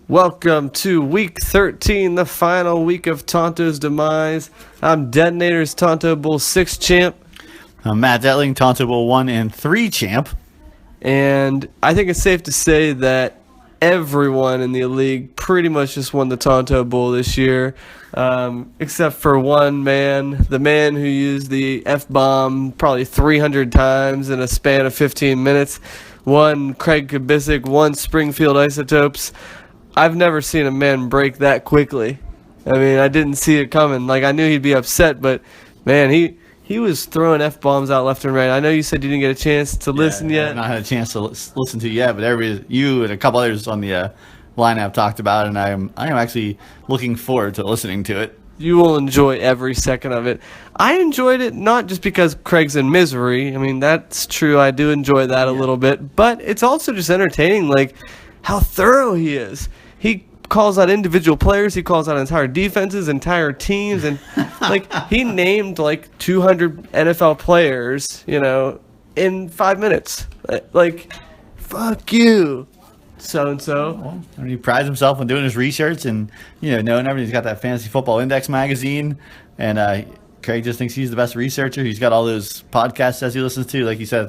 Welcome to week 13, the final week of Tonto's demise. I'm Detonator's Tonto Bowl 6 champ, I'm Matt Detling, Tonto Bowl 1 and 3 champ. and I think it's safe to say that everyone in the league pretty much just won the Tonto Bowl this year, except for one man, the man who used the F-bomb probably 300 times in a span of 15 minutes. One Craig Kubicek, one Springfield Isotopes. I've never seen a man break that quickly. I mean, I didn't see it coming. Like, I knew he'd be upset, but, man, he was throwing F-bombs out left and right. I know you said you didn't get a chance to listen yet. I've not had a chance to listen to yet, but you and a couple others on the lineup talked about it, and I am actually looking forward to listening to it. You will enjoy every second of it. I enjoyed it not just because Craig's in misery. I mean, that's true. I do enjoy that a little bit. But it's also just entertaining, like, how thorough he is. He calls out individual players. He calls out entire defenses, entire teams. And, like, he named, like, 200 NFL players, in 5 minutes. Like, fuck you, so-and-so. Well, I mean, he prides himself on doing his research and, knowing everything. He's got that Fantasy Football Index magazine, and Craig just thinks he's the best researcher. He's got all those podcasts as he listens to, like you said,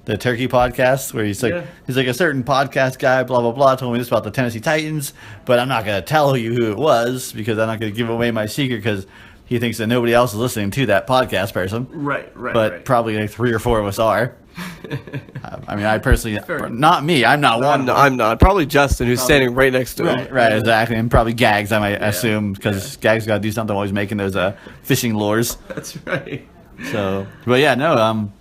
the Turkey podcast, where he's like a certain podcast guy, blah, blah, blah, told me this about the Tennessee Titans, but I'm not going to tell you who it was because I'm not going to give away my secret because he thinks that nobody else is listening to that podcast person. Right. But probably like 3 or 4 of us are. I mean, I personally, not me. I'm not one. I'm not. Probably Justin, who's standing right next to him. Right, exactly. And probably Gags, I might assume, because Gags got to do something while he's making those fishing lures. That's right. So, but yeah, no.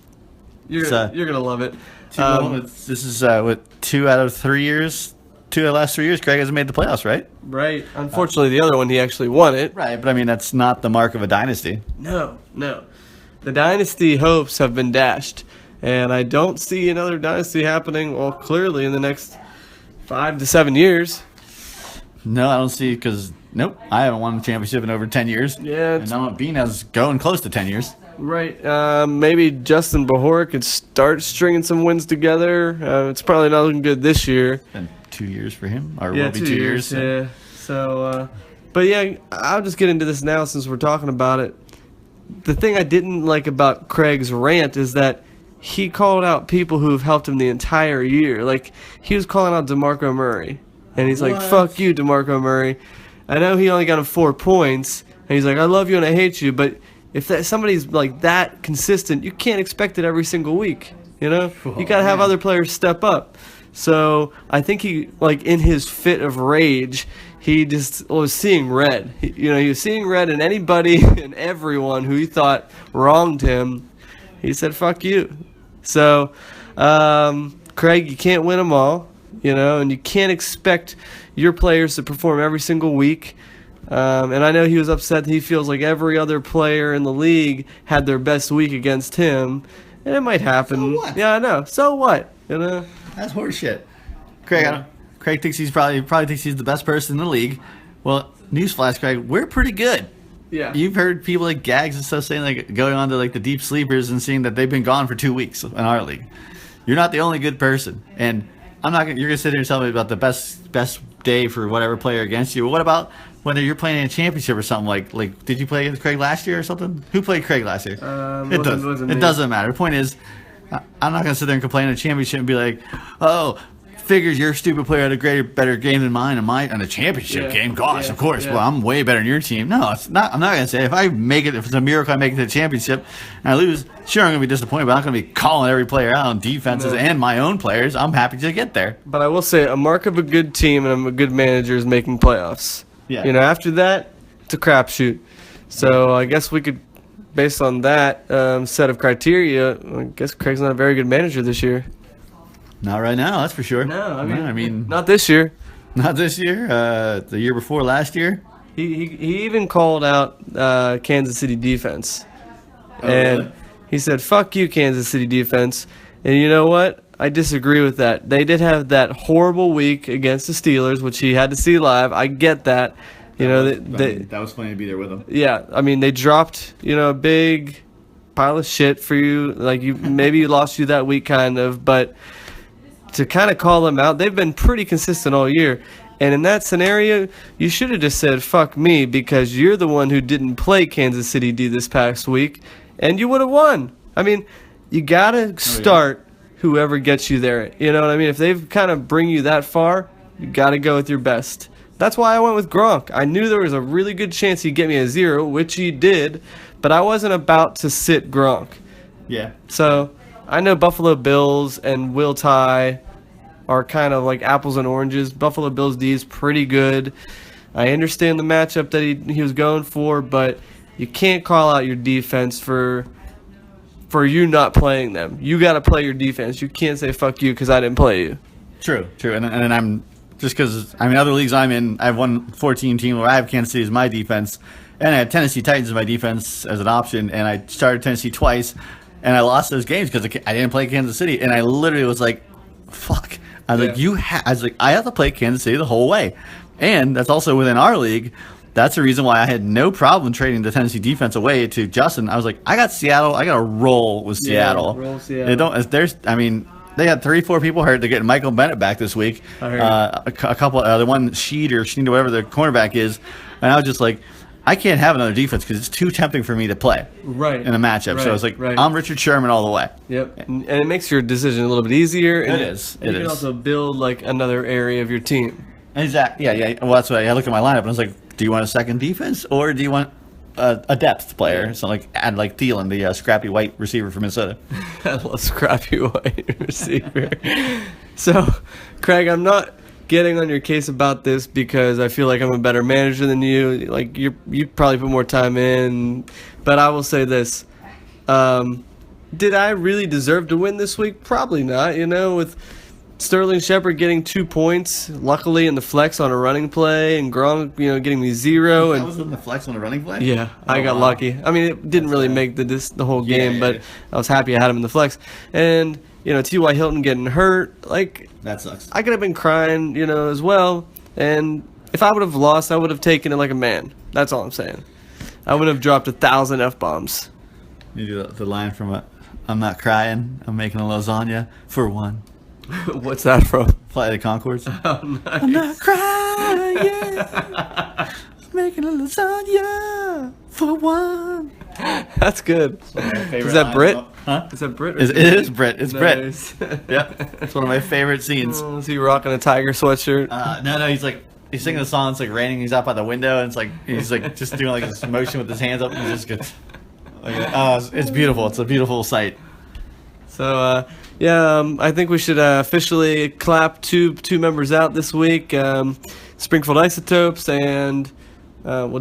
You're gonna love it. This is what 2 out of 3 years. 2 of the last 3 years, Craig hasn't made the playoffs, right? Right. Unfortunately, the other one he actually won it. Right, but I mean that's not the mark of a dynasty. No. The dynasty hopes have been dashed, and I don't see another dynasty happening. Well, clearly in the next 5 to 7 years. No, I don't see because I haven't won a championship in over 10 years. Yeah, and now Bean has going close to 10 years. Right. Maybe Justin Behor could start stringing some wins together. It's probably not looking good this year. And 2 years for him, or yeah, will be 2 years. Yeah. So, but yeah, I'll just get into this now since we're talking about it. The thing I didn't like about Craig's rant is that he called out people who have helped him the entire year. Like, he was calling out DeMarco Murray. And he's like, fuck you, DeMarco Murray. I know he only got him 4 points. And he's like, I love you and I hate you. But if somebody's like that consistent, you can't expect it every single week. You got to have other players step up. So I think he, like, in his fit of rage, he just was seeing red. He was seeing red, and anybody and everyone who he thought wronged him, he said, fuck you. So, Craig, you can't win them all, and you can't expect your players to perform every single week. And I know he was upset that he feels like every other player in the league had their best week against him. And it might happen. So what? Yeah, I know. So what? That's horseshit. Craig thinks he's probably thinks he's the best person in the league. Well, newsflash, Craig, we're pretty good. Yeah. You've heard people like Gags and stuff saying, like, going on to like the deep sleepers and seeing that they've been gone for 2 weeks in our league. You're not the only good person, and you're gonna sit here and tell me about the best day for whatever player against you. Well, what about whether you're playing in a championship or something? Like did you play against Craig last year or something? Who played Craig last year? It doesn't matter. The point is, I'm not gonna sit there and complain in a championship and be like, oh, figures your stupid player had a better game than mine in a championship game. Gosh, of course. Yeah. Well, I'm way better than your team. No, it's not. I'm not gonna say if it's a miracle I make it to the championship and I lose, sure I'm gonna be disappointed, but I'm not gonna be calling every player out on defenses and my own players. I'm happy to get there. But I will say a mark of a good team and a good manager is making playoffs. Yeah. After that, it's a crapshoot. So I guess we could, based on that set of criteria, I guess Craig's not a very good manager this year. Not right now, that's for sure. No, I mean not this year. Not this year. The year before last year. He even called out Kansas City defense, Really? he said, "Fuck you, Kansas City defense." And you know what? I disagree with that. They did have that horrible week against the Steelers, which he had to see live. I get that. That was funny to be there with them. Yeah, I mean they dropped a big pile of shit for you. Like maybe you lost you that week, kind of, but to kind of call them out, they've been pretty consistent all year. And in that scenario, you should have just said, fuck me, because you're the one who didn't play Kansas City D this past week, and you would have won. I mean, you got to start whoever gets you there. You know what I mean? If they've kind of bring you that far, you got to go with your best. That's why I went with Gronk. I knew there was a really good chance he'd get me a 0, which he did, but I wasn't about to sit Gronk. Yeah. So I know Buffalo Bills and Will Ty are kind of like apples and oranges. Buffalo Bills D is pretty good. I understand the matchup that he was going for, but you can't call out your defense for you not playing them. You got to play your defense. You can't say fuck you because I didn't play you. True. And I'm just because other leagues I'm in, I have one 14 team where I have Kansas City as my defense, and I had Tennessee Titans as my defense as an option, and I started Tennessee twice, and I lost those games because I didn't play Kansas City, and I literally was like, fuck. I was like, I have to play Kansas City the whole way, and that's also within our league. That's the reason why I had no problem trading the Tennessee defense away to Justin. I was like, I got Seattle. I got to roll with Seattle. Roll Seattle. They had 3-4 people hurt. They're getting Michael Bennett back this week. A couple, the one Sheed or whatever the cornerback is, and I was just like, I can't have another defense because it's too tempting for me to play in a matchup. So I was like, I'm Richard Sherman all the way. Yep, and it makes your decision a little bit easier. And it is. You can also build like another area of your team. Exactly. Yeah. Well, that's why I looked at my lineup and I was like, do you want a second defense or do you want a depth player? So add Thielen, the scrappy white receiver from Minnesota. I love scrappy white receiver. So, Craig, I'm not getting on your case about this because I feel like I'm a better manager than you. Like you probably put more time in, but I will say this: did I really deserve to win this week? Probably not. You know, with Sterling Shepard getting 2 points, luckily in the flex on a running play, and Gronk, getting me 0. And I was in the flex on a running play. Yeah, I got lucky. I mean, it didn't really make the whole game, but I was happy I had him in the flex. And T.Y. Hilton getting hurt, that sucks. I could have been crying, as well. And if I would have lost, I would have taken it like a man. That's all I'm saying. I would have dropped 1,000 F-bombs. You do the line from I'm not crying, I'm making a lasagna for one. What's that from? Flight of the Conchords. Oh, nice. I'm not crying, I'm making a lasagna for one. That's good. Is that Brit? Huh? Is that Brit? It is Brit. It's nice. Brit. Yep. It's one of my favorite scenes. Is he rocking a Tiger sweatshirt? No, he's singing a song. It's like raining. He's out by the window, and he's just doing this motion with his hands up, and he just gets. It's beautiful. It's a beautiful sight. So I think we should officially clap two members out this week. Springfield Isotopes and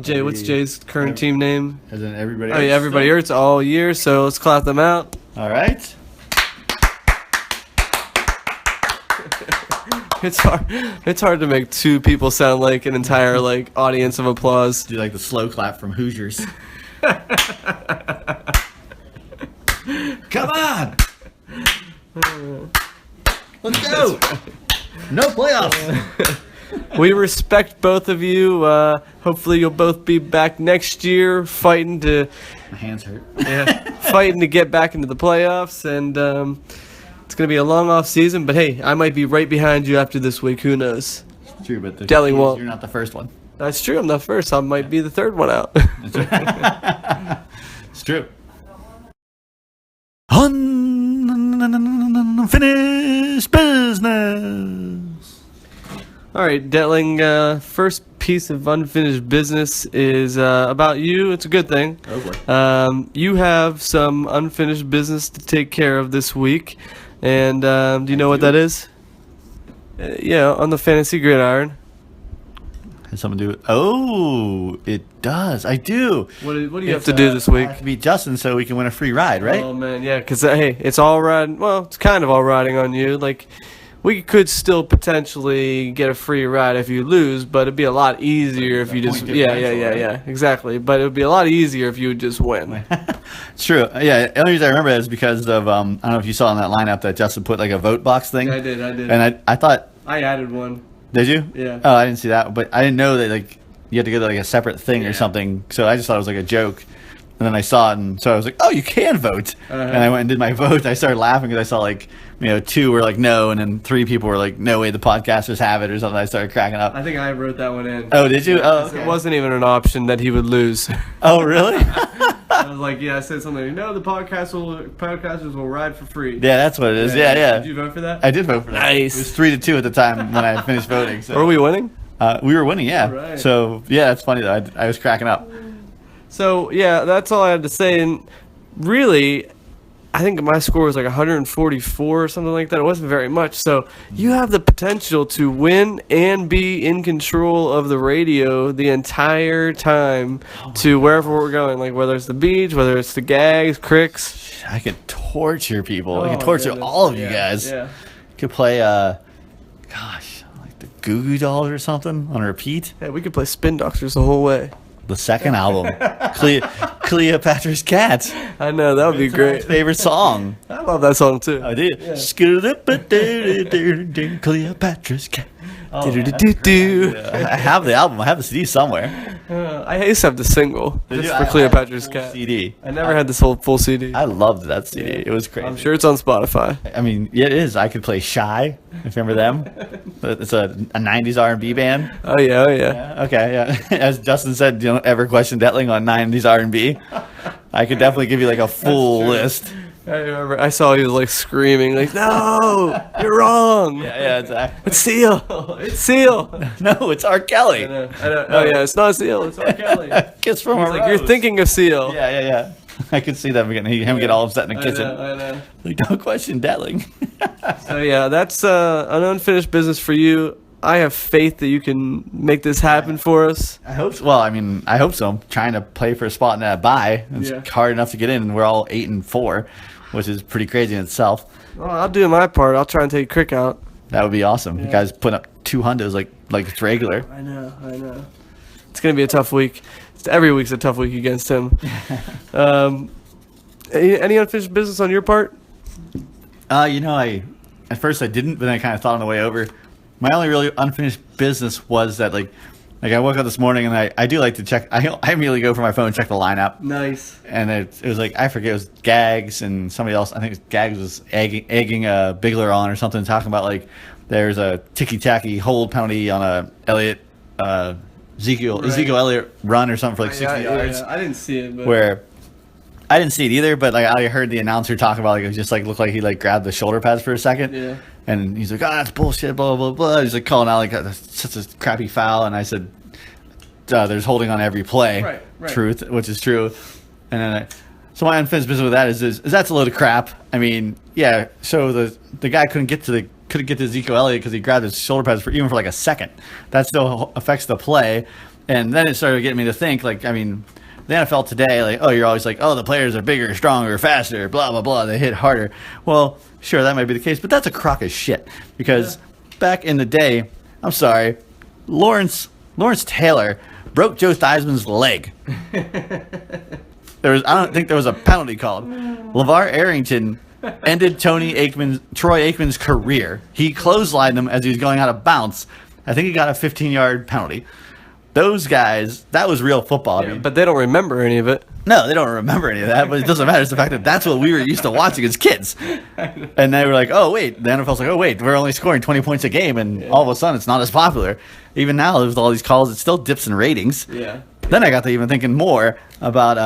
Jay. What's Jay's current team name? As in everybody. Oh yeah, everybody hurts all year. So let's clap them out. All right. It's hard to make two people sound like an entire audience of applause. Do the slow clap from Hoosiers. Come on. Let's go. No playoffs. We respect both of you. Hopefully you'll both be back next year fighting to My hands hurt. fighting to get back into the playoffs, and it's going to be a long off season, but hey, I might be right behind you after this week. Who knows? It's true, but Deli won't. You're not the first one. That's true. I'm not first. I might be the third one out. It's true. Unfinished business. All right, Detling, first piece of unfinished business is about you. It's a good thing. Oh boy. You have some unfinished business to take care of this week. And do you know what that is? Yeah, on the Fantasy Gridiron. Has something to do with... Oh, it does. I do. What do you have to do this week? I have to beat Justin so we can win a free ride, right? Oh, man, yeah, because, hey, it's all riding... Well, it's kind of all riding on you. We could still potentially get a free ride if you lose, but it'd be a lot easier if you just... Yeah, exactly. But it would be a lot easier if you would just win. It's true. Yeah, the only reason I remember that is because of... I don't know if you saw in that lineup that Justin put a vote box thing. I did. And I thought... I added one. Did you? Yeah. Oh, I didn't see that, but I didn't know that you had to go to a separate thing or something. So I just thought it was a joke. And then I saw it, and so I was like, "Oh, you can vote." And I went and did my vote. I started laughing because I saw like 2 were like no, and then 3 people were like, "No way, the podcasters have it" or something. I started cracking up. I think I wrote that one in. Oh, did you? Oh, okay. It wasn't even an option that he would lose. Oh, really? I was like, I said something. No, the podcasters will ride for free. Yeah, that's what it is. Yeah. Did you vote for that? I did vote for that. Nice. It was 3-2 at the time when I finished voting. So. Were we winning? We were winning, yeah. Right. So yeah, that's funny though. I was cracking up. So yeah, that's all I had to say. And really, I think my score was like 144 or something like that. It wasn't very much. So you have the potential to win and be in control of the radio the entire time to wherever we're going, like whether it's the beach, whether it's the gags, cricks. I could torture people. I Oh, could torture goodness. all of you guys. Yeah. Could play gosh, like the Goo Goo Dolls or something on repeat. Yeah, we could play Spin Doctors the whole way. The second album, Cleopatra's Cat. I know, that would be great. Favorite song. I love that song too. I did. Cleopatra's Cat. Do-do-do-do-do. I have the album. I have the CD somewhere. I used to have the single Did just you? for I had Cleopatra's the Cat. CD. I never had this whole full CD. I loved that CD. It was crazy. I'm sure it's on Spotify. I mean, yeah, it is. I could play Shy. If you remember them, it's a '90s R&B band. Oh yeah, Okay, yeah. As Justin said, don't ever question Detling on '90s R&B. I could definitely give you like a full list. I remember. I saw he was like screaming, like, "No, you're wrong. Yeah, exactly. It's Seal. It's Seal." No, it's R. Kelly. I know. Oh yeah, it's not Seal. It's R. Kelly. Kiss from He's a like, Rose. "You're thinking of Seal." Yeah. I could see them him get all upset in the kitchen. I know. Like, don't question Detling. So yeah, that's an unfinished business for you. I have faith that you can make this happen for us. I hope so. Well, I mean, I hope so. I'm trying to play for a spot in that bye. It's Yeah. hard enough to get in, and we're all 8-4, which is pretty crazy in itself. Well, I'll do my part. I'll try and take Crick out. That would be awesome. You guys putting up 2 hundos like it's regular. I know. It's gonna be a tough week. Every week's a tough week against him. Any unfinished business on your part? I at first I didn't, but then I kind of thought on the way over. My only really unfinished business was that like I woke up this morning and I do like to check. I immediately go for my phone and check the lineup. Nice. And it was like, I forget, it was Gags and somebody else. I think Gags was egging Bigler on or something, talking about like there's a ticky-tacky hold penalty on a Ezekiel Elliott run or something for like 60 yards. I didn't see it, but Where I didn't see it either, but like I heard the announcer talk about like it just like looked like he like grabbed the shoulder pads for a second. Yeah. And he's like, "Oh, that's bullshit, blah blah blah." He's like calling out like that's such a crappy foul, and I said, "There's holding on every play." Right. Truth, which is true. And then so my unfinished business with that is that's a load of crap. I mean, yeah. So the guy couldn't get to Ezekiel Elliott because he grabbed his shoulder pads for like a second. That still affects the play. And then it started getting me to think like, I mean, the NFL today, like, oh, you're always like, oh, the players are bigger, stronger, faster, blah, blah, blah. They hit harder. Well, sure, that might be the case, but that's a crock of shit. Because back in the day, I'm sorry, Lawrence Taylor broke Joe Theismann's leg. I don't think there was a penalty called. LeVar Arrington ended Troy Aikman's career. He clotheslined him as he was going out of bounds. I think he got a 15-yard penalty. Those guys, that was real football. I mean, but they don't remember any of it. no, they don't remember any of that, but it doesn't matter. It's the fact that that's what we were used to watching as kids. And they were like, oh, wait. The NFL's like, oh, wait, we're only scoring 20 points a game, and all of a sudden it's not as popular. Even now, with all these calls, it still dips in ratings. Yeah. Then I got to even thinking more about,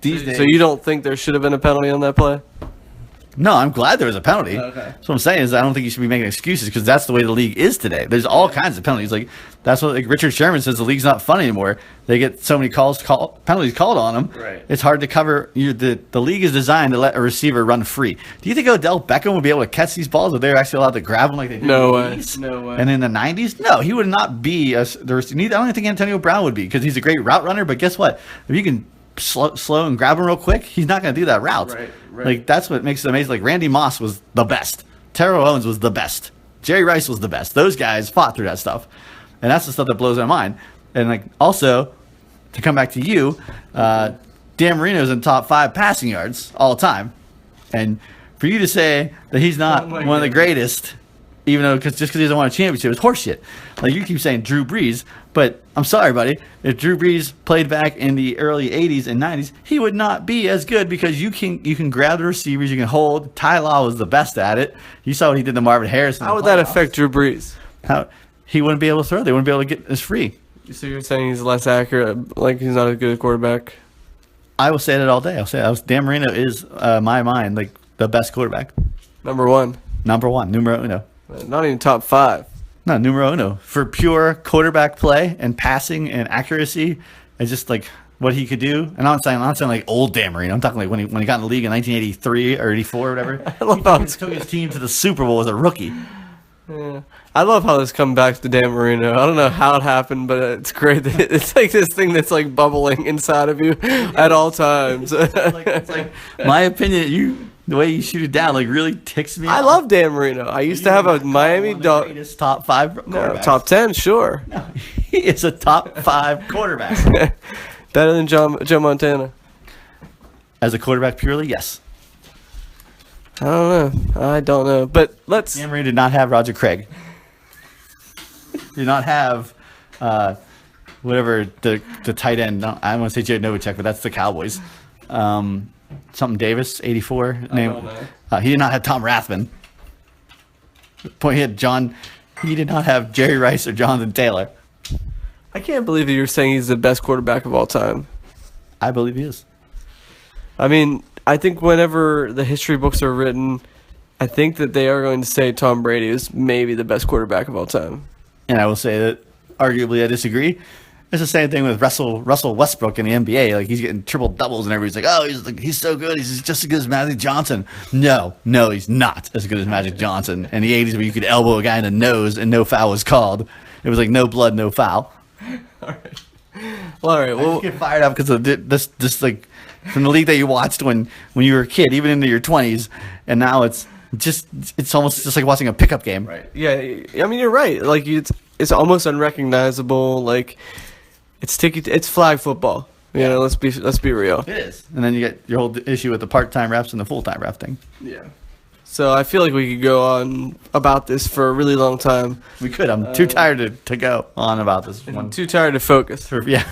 these days. So you don't think there should have been a penalty on that play? No, I'm glad there was a penalty. Okay. So what I'm saying is I don't think you should be making excuses because that's the way the league is today. There's all kinds of penalties. Like that's what like Richard Sherman says the league's not fun anymore. They get so many penalties called on them. Right. It's hard to cover. The league is designed to let a receiver run free. Do you think Odell Beckham would be able to catch these balls if they were actually allowed to grab them like they do? No in the way. East? No way. And in the 90s, no, he would not be I don't even think Antonio Brown would be because he's a great route runner. But guess what? If you can slow and grab him real quick, he's not going to do that route. Right. Like that's what makes it amazing. Like Randy Moss was the best. Terrell Owens was the best. Jerry Rice was the best. Those guys fought through that stuff, and that's the stuff that blows my mind. And like also, to come back to you, Dan Marino's in top 5 passing yards all time, and for you to say that he's not Oh my one of the God. greatest even though just because he doesn't want a championship is horseshit. Like you keep saying Drew Brees, but I'm sorry, buddy. If Drew Brees played back in the early '80s and '90s, he would not be as good because you can grab the receivers, you can hold. Ty Law was the best at it. You saw what he did to Marvin Harrison. How would that affect Drew Brees? How he wouldn't be able to throw? They wouldn't be able to get as free. So you're saying he's less accurate, like he's not as good a quarterback? I will say that all day. I'll say Dan Marino is my mind like the best quarterback. Number one. Number one, numero uno. Not even top 5. No, numero uno. For pure quarterback play and passing and accuracy and just like what he could do. And I'm not saying like old Dan Marino. I'm talking like when he got in the league in 1983 or 84 or whatever. I love how He took his team to the Super Bowl as a rookie. Yeah. I love how this comes back to Dan Marino. I don't know how it happened, but it's great that it's like this thing that's like bubbling inside of you at all times. It's like my opinion, the way you shoot it down like really ticks me I off. love Dan Marino. I used to have a Miami Dog. Greatest top 5 quarterbacks. Top 10, sure. No, he is a top 5 quarterback. Better than Joe Montana. As a quarterback purely, yes. I don't know. But let's. Dan Marino did not have Roger Craig. Did not have whatever the tight end. No, I want to say Jared Novacek, but that's the Cowboys. Something Davis, 84. Name. He did not have Tom Rathman. He did not have Jerry Rice or Jonathan Taylor. I can't believe that you're saying he's the best quarterback of all time. I believe he is. I mean, I think whenever the history books are written, I think that they are going to say Tom Brady is maybe the best quarterback of all time. And I will say that arguably I disagree. It's the same thing with Russell Westbrook in the NBA. Like he's getting triple doubles and everybody's like, oh, he's so good. He's just as good as Magic Johnson. No, he's not as good as Magic Johnson. In the 80s where you could elbow a guy in the nose and no foul was called. It was like no blood, no foul. All right. Well, all right. I Well, just get fired up because of this like from the league that you watched when you were a kid, even into your 20s, and now it's almost just like watching a pickup game. right. Yeah. I mean, you're right. Like it's almost unrecognizable. Like it's flag football. You know, let's be real. It is. And then you get your whole issue with the part-time refs and the full-time ref thing. Yeah. So I feel like we could go on about this for a really long time. We could. I'm too tired to go on about this one. I'm too tired to focus. Yeah,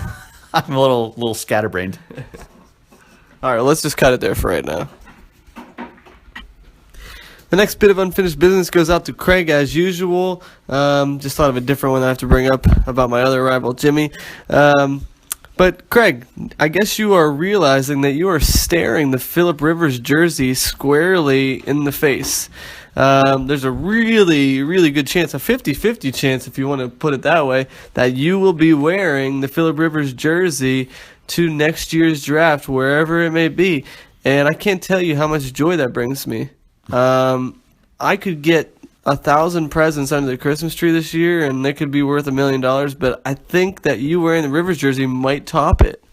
I'm a little scatterbrained. All right, let's just cut it there for right now. The next bit of unfinished business goes out to Craig as usual. Just thought of a different one that I have to bring up about my other rival, Jimmy. But Craig, I guess you are realizing that you are staring the Phillip Rivers jersey squarely in the face. There's a really, really good chance, a 50-50 chance if you want to put it that way, that you will be wearing the Phillip Rivers jersey to next year's draft, wherever it may be. And I can't tell you how much joy that brings me. I could get 1,000 presents under the Christmas tree this year, and they could be worth $1 million. But I think that you wearing the Rivers jersey might top it.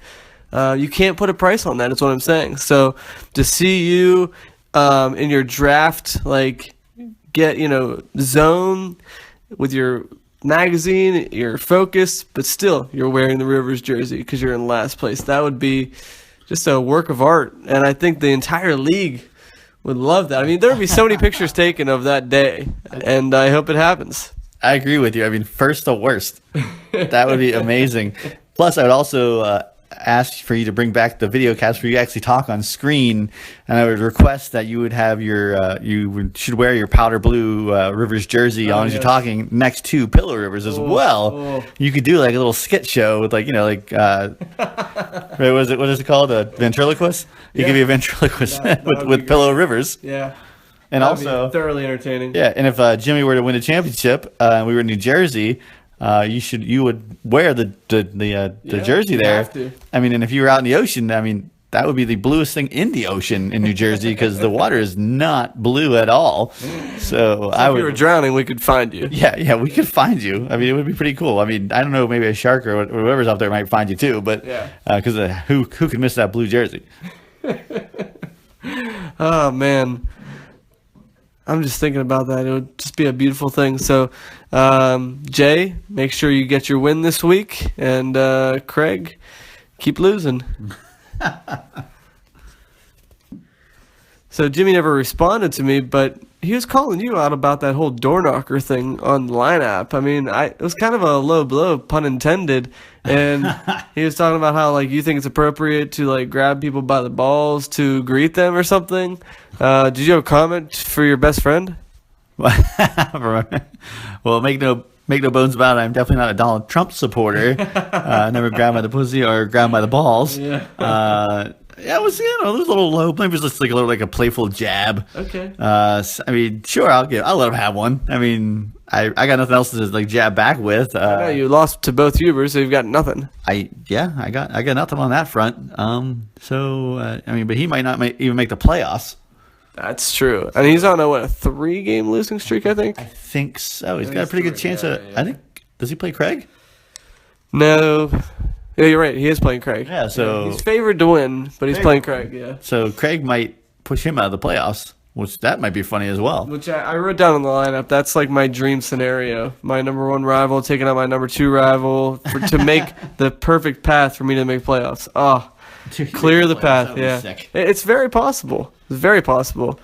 You can't put a price on that. Is what I'm saying. So to see you in your draft, like get zone with your magazine, you're focused, but still you're wearing the Rivers jersey because you're in last place. That would be just a work of art, and I think the entire league would love that. I mean, there would be so many pictures taken of that day, and I hope it happens. I agree with you. I mean, first to worst. That would be amazing. Plus, I would also ask for you to bring back the video cast where you actually talk on screen, and I would request that you would have should wear your powder blue Rivers jersey on as you're talking next to Pillow Rivers as well. Oh. You could do like a little skit show with what is it called? A ventriloquist? You could be a ventriloquist with Pillow Rivers. Yeah. And That'd also be thoroughly entertaining. Yeah, and if Jimmy were to win a championship and we were in New Jersey, you would wear the jersey you there. have to. I mean, and if you were out in the ocean, I mean, that would be the bluest thing in the ocean in New Jersey because the water is not blue at all. So If you were drowning, we could find you. Yeah, we could find you. I mean, it would be pretty cool. I mean, I don't know, maybe a shark or whoever's out there might find you too, but because who could miss that blue jersey? Oh man, I'm just thinking about that. It would just be a beautiful thing. So, Jay, make sure you get your win this week, and Craig, keep losing. So Jimmy never responded to me, but he was calling you out about that whole door knocker thing on the line app. I mean, it was kind of a low blow, pun intended. And he was talking about how like you think it's appropriate to like grab people by the balls to greet them or something. Did you have a comment for your best friend? Well, make no bones about it. I'm definitely not a Donald Trump supporter. Never grabbed by the pussy or grabbed by the balls. Yeah. Yeah, it was, it was a little low. Maybe it was just like a little like a playful jab. Okay. I mean, sure, I'll let him have one. I mean, I got nothing else to like jab back with. I know you lost to both Hubers, so you've got nothing. I got nothing on that front. I mean, but he might not even make the playoffs. That's true. And he's on a 3-game losing streak, I think. I think so. He's I think got a it's pretty good 3, chance. yeah. I think. Does he play Craig? No. Yeah, you're right. He is playing Craig. Yeah, so he's favored to win, but he's playing Craig. Yeah. So Craig might push him out of the playoffs, which that might be funny as well. Which I wrote down on the lineup. That's like my dream scenario. My number 1 rival taking out my number 2 rival to make the perfect path for me to make playoffs. Oh, clear the path. Yeah, it's very possible. It's very possible.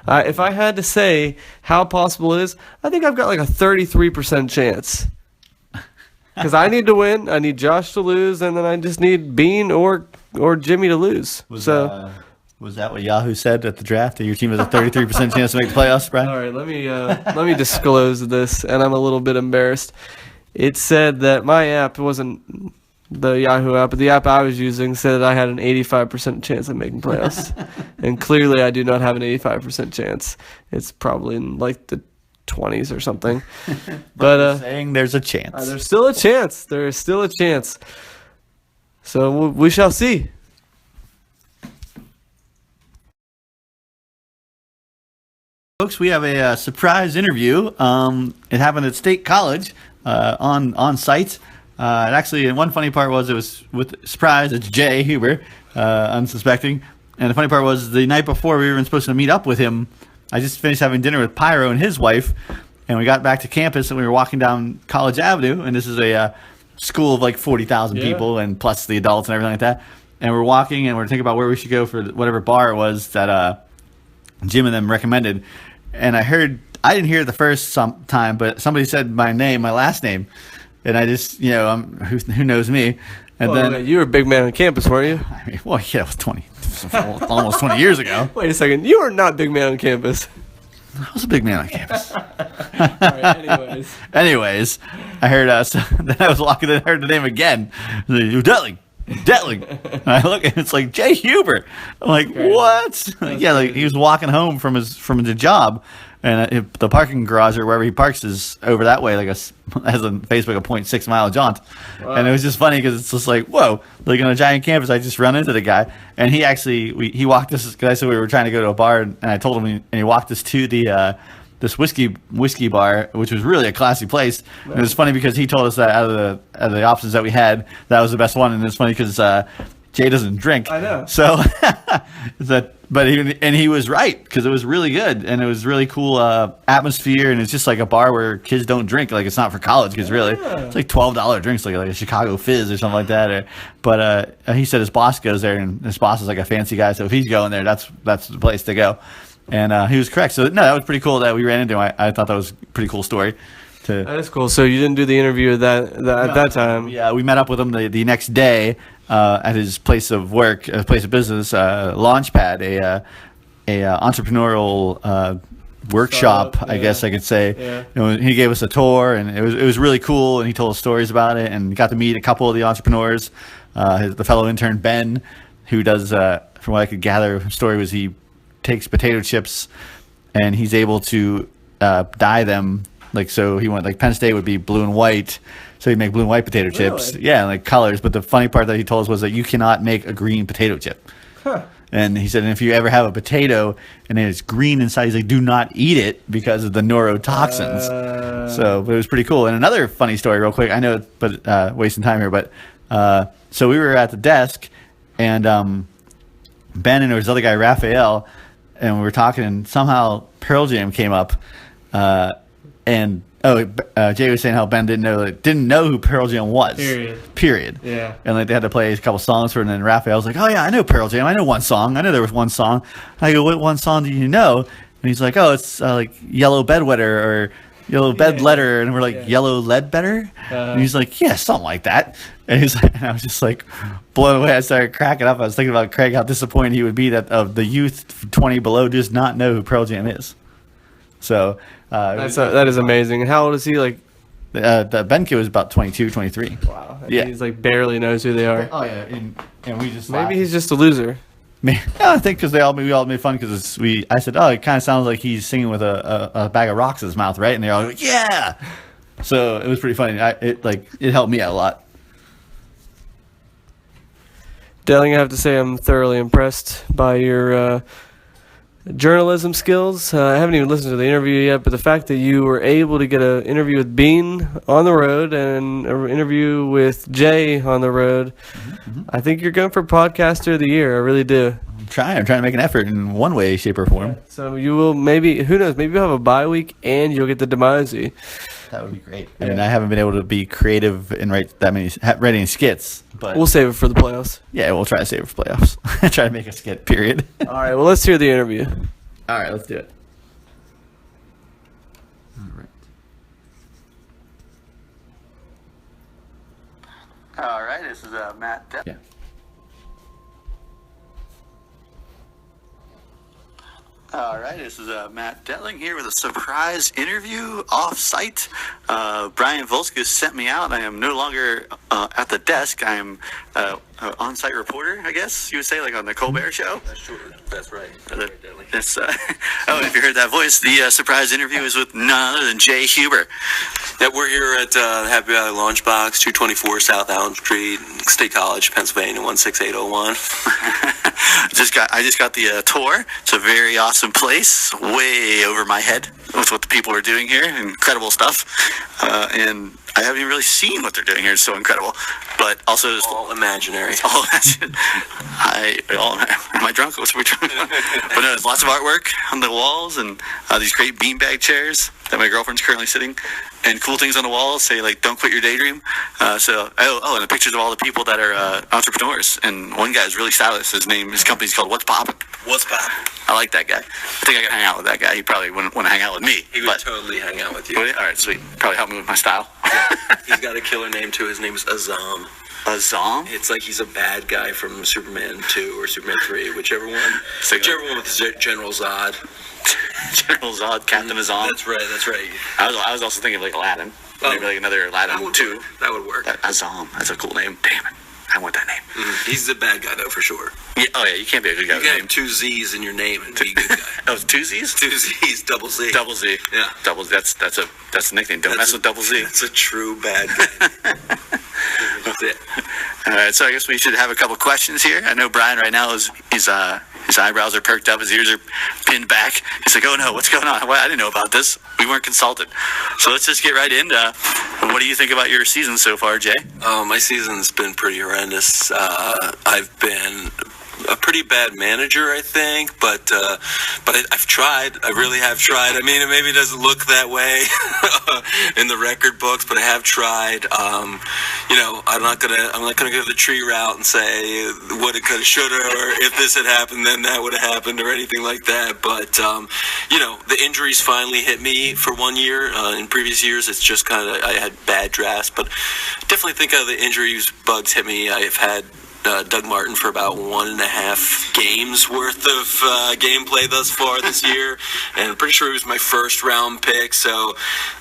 If I had to say how possible it is, I think I've got like a 33% chance. Because I need to win, I need Josh to lose, and then I just need Bean or Jimmy to lose. Was that what Yahoo said at the draft? That your team has a 33% chance to make the playoffs, Brian? All right, let me disclose this, and I'm a little bit embarrassed. It said that my app, it wasn't the Yahoo app, but the app I was using said that I had an 85% chance of making playoffs. And clearly I do not have an 85% chance. It's probably in like the 20s or something. But saying there's a chance. There's still a chance. There is still a chance. So we shall see. Folks, we have a surprise interview. It happened at State College on site. Actually, one funny part was it was with surprise. It's Jay Huber, unsuspecting. And the funny part was the night before we were even supposed to meet up with him, I just finished having dinner with Pyro and his wife, and we got back to campus and we were walking down College Avenue, and this is a school of like 40,000 people, and plus the adults and everything like that. And we're walking and we're thinking about where we should go for whatever bar it was that Jim and them recommended. And I didn't hear it the first time, but somebody said my name, my last name, and I just, who knows me? And then you were a big man on campus, weren't you? I mean, well, yeah, it was almost 20 years ago. Wait a second, you are not big man on campus. I was a big man on campus. All right, anyways, I heard then I was walking and I heard the name again. Detling. And I look and it's like Jay Huber. I'm like, what? Yeah, like he was walking home from his job, and the parking garage or wherever he parks is over that way, like has on Facebook a 0.6 mile jaunt. Wow. And it was just funny because it's just like, whoa, like on a giant campus, I just run into the guy, and he actually he walked us because I said we were trying to go to a bar, and I told him, and he walked us to the this whiskey bar, which was really a classy place. Right. It was funny because he told us that out of the options that we had, that was the best one, and it's funny because Jay doesn't drink. I know. So he was right, because it was really good, and it was really cool atmosphere, and it's just like a bar where kids don't drink. Like, it's not for college kids, really. It's like $12 drinks, like a Chicago Fizz or something like that. But he said his boss goes there, and his boss is like a fancy guy, so if he's going there, that's the place to go. And he was correct. So, no, that was pretty cool that we ran into him. I thought that was a pretty cool story. That is cool. So you didn't do the interview at that time? Yeah, we met up with him the next day at his place of work, place of business, Launchpad, a entrepreneurial workshop, I guess I could say. Yeah. He gave us a tour, and it was really cool, and he told us stories about it, and got to meet a couple of the entrepreneurs. The fellow intern, Ben, who does, from what I could gather, the story was he takes potato chips and he's able to dye them. Like, so he went, like, Penn State would be blue and white, so he'd make blue and white potato chips. Yeah, like colors. But the funny part that he told us was that you cannot make a green potato chip. Huh. And he said, and if you ever have a potato and it's green inside, he's like, do not eat it because of the neurotoxins. But it was pretty cool. And another funny story real quick, I know, but wasting time here, but so we were at the desk, and Ben and there was this other guy, Raphael, and we were talking, and somehow Pearl Jam came up, and Jay was saying how Ben didn't know who Pearl Jam was. Period. Yeah. And like they had to play a couple songs for it, and then Raphael was like, "Oh yeah, I know Pearl Jam. I know one song. I know there was one song." I go, "What one song do you know?" And he's like, oh, it's like yellow bedwetter or yellow bed letter, and we're like yellow lead better. And he's like, yeah, something like that. And he's like, and I was just like blown away. I started cracking up. I was thinking about Craig, how disappointed he would be that of the youth 20 below does not know who Pearl Jam is. So that is amazing. And how old is he? Like, the Ben kid was about 22, 23. wow. Yeah. He's like barely knows who they are. Oh yeah, and we just Maybe he's just a loser. no, I think because we all made fun because I said, oh, it kind of sounds like he's singing with a bag of rocks in his mouth, right? And they're all like, yeah. So it was pretty funny. It helped me out a lot. Delling, I have to say I'm thoroughly impressed by your journalism skills. I haven't even listened to the interview yet, but the fact that you were able to get an interview with Bean on the road and an interview with Jay on the road, I think you're going for Podcaster of the Year. I really do. I'm trying to make an effort in one way, shape, or form. So you will maybe, who knows, maybe you'll have a bye week and you'll get the Demise. That would be great. I mean, I haven't been able to be creative and write any skits, but We'll save it for the playoffs. yeah, we'll try to save it for playoffs. Try to make a skit, period. All right, well, let's hear the interview. All right, let's do it. All right, this is Matt Depp. Yeah. All right, this is Matt Detling here with a surprise interview off-site. Brian Volskus sent me out. I am no longer at the desk. I am an on-site reporter, I guess you would say, like on the Colbert Show. That's true. That's right. That's, oh, if you heard that voice, the surprise interview is with none other than Jay Huber. Yeah, we're here at Happy Valley Launchbox, 224 South Allen Street, State College, Pennsylvania, 16801. I just got the tour. It's a very awesome place, way over my head with what the people are doing here. Incredible stuff. And I haven't even really seen what they're doing here. It's so incredible. But also, it's all imaginary. all am I drunk? What's we drunk? But no, there's lots of artwork on the walls and these great beanbag chairs that my girlfriend's currently sitting, and cool things on the walls say like "Don't quit your daydream." And the pictures of all the people that are entrepreneurs. And one guy is really stylish. His company's called What's Poppin'. What's Pop? I like that guy. I think I could hang out with that guy. He probably wouldn't want to hang out with me. He would totally hang out with you. Would he? All right, sweet. Probably help me with my style. He's got a killer name too. His name is Azam. Azam? It's like he's a bad guy from Superman 2 or Superman 3, whichever one. Whichever one with General Zod. General Zod, Captain Azam. That's right. I was also thinking of like Aladdin. Maybe like another Aladdin 2. That would work. Azam. That's a cool name. Damn it. I want that name. Mm-hmm. He's the bad guy though, for sure. Yeah, oh yeah, you can't be a good guy. You can have 2 Z's in your name and be a good guy. Oh, 2 Z's? 2 Z's, double Z. Double Z. Yeah. Double Z. That's a nickname. Don't mess with Double Z. That's a true bad guy. That's it. All right, so I guess we should have a couple questions here. I know Brian right now his eyebrows are perked up, his ears are pinned back. He's like, oh no, what's going on? Well, I didn't know about this. We weren't consulted. So let's just get right in. What do you think about your season so far, Jay? My season's been pretty horrendous. I've been a pretty bad manager, I think, but I've tried. I really have tried. I mean, it maybe doesn't look that way in the record books, but I have tried. I'm not gonna go the tree route and say woulda, coulda, shoulda, or if this had happened, then that would have happened, or anything like that. But the injuries finally hit me for 1 year. In previous years, it's just kind of I had bad drafts, but definitely think of the injuries bugs hit me. I've had Doug Martin for about 1.5 games worth of gameplay thus far this year, and I'm pretty sure he was my first round pick, so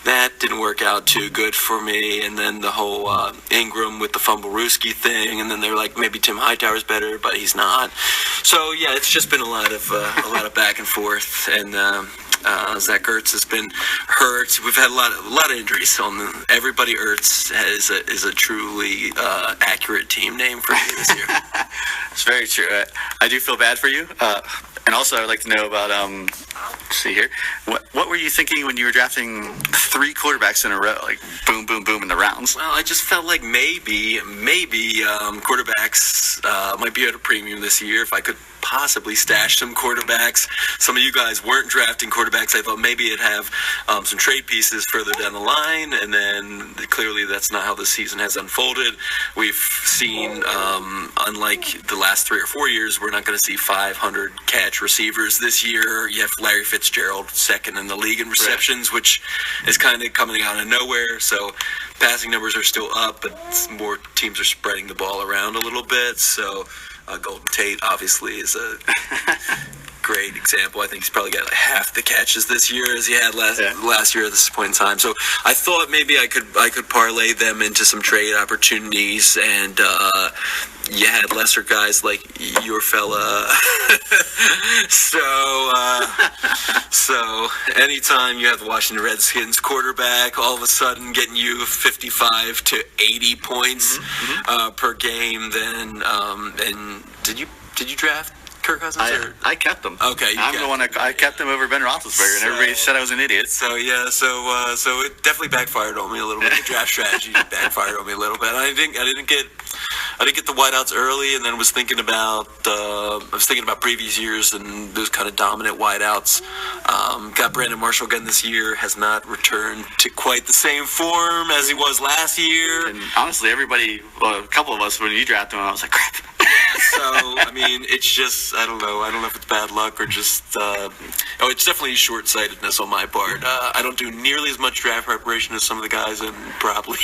that didn't work out too good for me. And then the whole Ingram with the Fumblerooski thing, and then they're like, maybe Tim Hightower's better, but he's not. So yeah, it's just been a lot of back and forth, and Zach Ertz has been hurt. We've had a lot of injuries. Everybody Ertz is a truly accurate team name for me this year. It's very true. I do feel bad for you. And also, I'd like to know about, let's see here. What were you thinking when you were drafting 3 quarterbacks in a row? Like, boom, boom, boom in the rounds? Well, I just felt like maybe quarterbacks might be at a premium this year if I could possibly stash some quarterbacks. Some of you guys weren't drafting quarterbacks. I thought maybe it'd have some trade pieces further down the line, and then clearly that's not how the season has unfolded. We've seen, unlike the last 3 or 4 years, we're not going to see 500 catch receivers this year. You have Larry Fitzgerald second in the league in receptions, which is kind of coming out of nowhere. So passing numbers are still up, but more teams are spreading the ball around a little bit. So Golden Tate obviously is a great example. I think he's probably got like half the catches this year as he had last year at this point in time. So I thought maybe I could parlay them into some trade opportunities, and you had lesser guys like your fella. So anytime you have the Washington Redskins quarterback all of a sudden getting you 55 to 80 points per game, then and did you draft Kirk Cousins? I kept him. Okay, I kept him over Ben Roethlisberger, and everybody said I was an idiot. So so it definitely backfired on me a little bit. The draft strategy backfired on me a little bit. I didn't get the wideouts early, and then was thinking about previous years and those kind of dominant wideouts. Got Brandon Marshall again this year. Has not returned to quite the same form as he was last year. And honestly, a couple of us, when you drafted him, I was like, crap. So I mean, it's just I don't know if it's bad luck or just it's definitely short-sightedness on my part. I don't do nearly as much draft preparation as some of the guys, and probably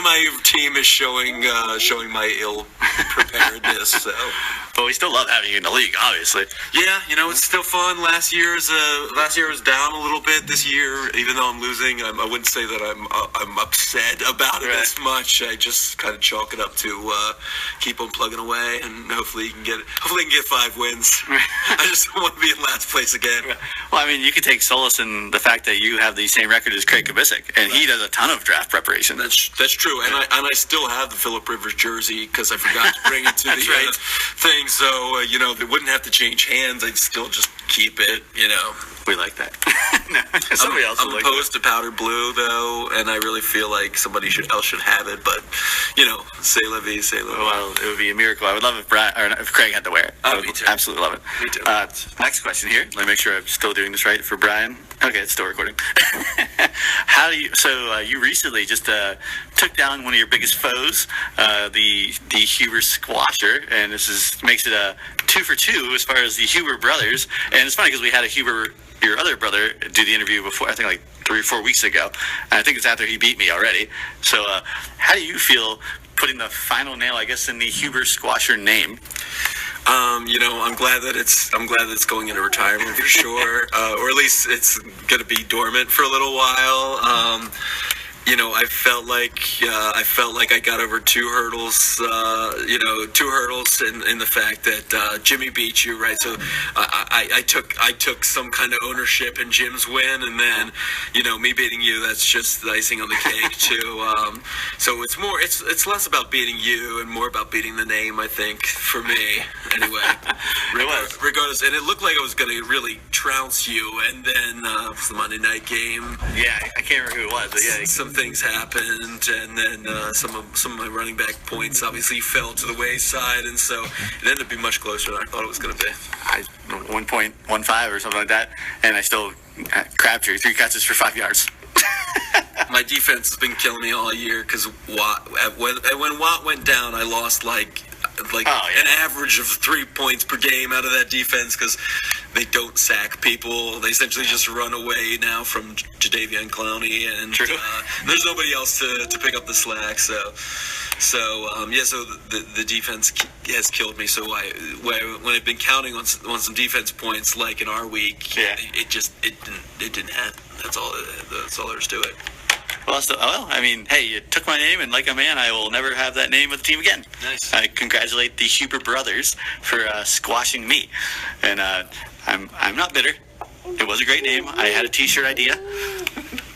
my team is showing my ill preparedness. So. But we still love having you in the league, obviously. Yeah, it's still fun. Last year was down a little bit. This year, even though I'm losing, I wouldn't say that I'm upset about it as much. I just kind of chalk it up to keep on plugging away, and hopefully you can get 5 wins. I just don't want to be in last place again. Well, I mean, you could take solace in the fact that you have the same record as Craig Kubicek, and he does a ton of draft preparation. That's true, and I still have the Phillip Rivers jersey because I forgot to bring it to the thing. So they wouldn't have to change hands. I'd still just keep it. We like that. I'm opposed to powder blue though, and I really feel like somebody else should have it. But say la vie, say la vie. Well, it would be a miracle. I would love if Craig had to wear it. Oh, me too. Absolutely love it. Me too. Next question here. Let me make sure I'm still doing this right for Brian. Okay, it's still recording. You recently just took down one of your biggest foes, the Huber Squasher, and this makes it a 2 for 2 as far as the Huber brothers. And it's funny because we had a Huber, your other brother, do the interview before, I think like 3 or 4 weeks ago, and I think it's after he beat me already. So how do you feel putting the final nail, I guess, in the Huber Squasher name? I'm glad that it's going into retirement for sure, or at least it's going to be dormant for a little while. I felt like I got over 2 hurdles. 2 hurdles in the fact that Jimmy beat you, right? So I took some kind of ownership in Jim's win, and then me beating you, that's just the icing on the cake too. So it's less about beating you and more about beating the name, I think, for me anyway. Regardless, and it looked like I was going to really trounce you, and then the Monday night game. Yeah, I can't remember who it was, but yeah, some things happened, and then some of my running back points obviously fell to the wayside, and so it ended up being much closer than I thought it was going to be. 1.15 or something like that, and I still Crabtree 3 catches for 5 yards. My defense has been killing me all year because when Watt went down, I lost an average of 3 points per game out of that defense because they don't sack people. They essentially just run away now from Jadeveon Clowney, and there's nobody else to pick up the slack. So the defense has killed me. So when I've been counting on some defense points, like in our week, it didn't happen. That's all there is to it. Well, I mean, hey, you took my name, and like a man, I will never have that name with the team again. Nice. I congratulate the Huber brothers for squashing me, and I'm not bitter. It was a great name. I had a T-shirt idea.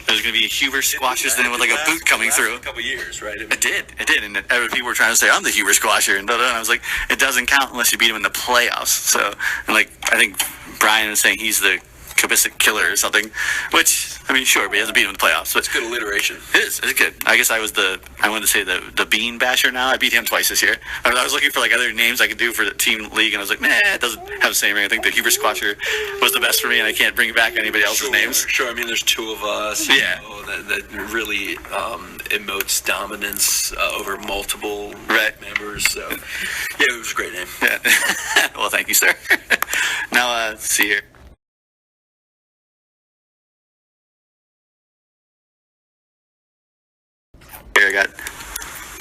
There's going to be a Huber Squashers, then with like a boot coming through. A couple years, right? It did, and people were trying to say I'm the Huber Squasher, and I was like, it doesn't count unless you beat him in the playoffs. So, and I think Brian is saying he's the Kubisik Killer or something, which, I mean, sure, but he hasn't beat him in the playoffs. But It's good alliteration. it is. It's good. I guess I wanted to say the Bean Basher now. I beat him twice this year. I was looking for like other names I could do for the team league, and I was like, it doesn't have the same ring. I think the Huber Squatcher was the best for me, and I can't bring back anybody else's names. Sure. I mean, there's two of us. Yeah. That really emotes dominance over multiple members. So, yeah, it was a great name. Yeah. Well, thank you, sir. Now, let's see here. Here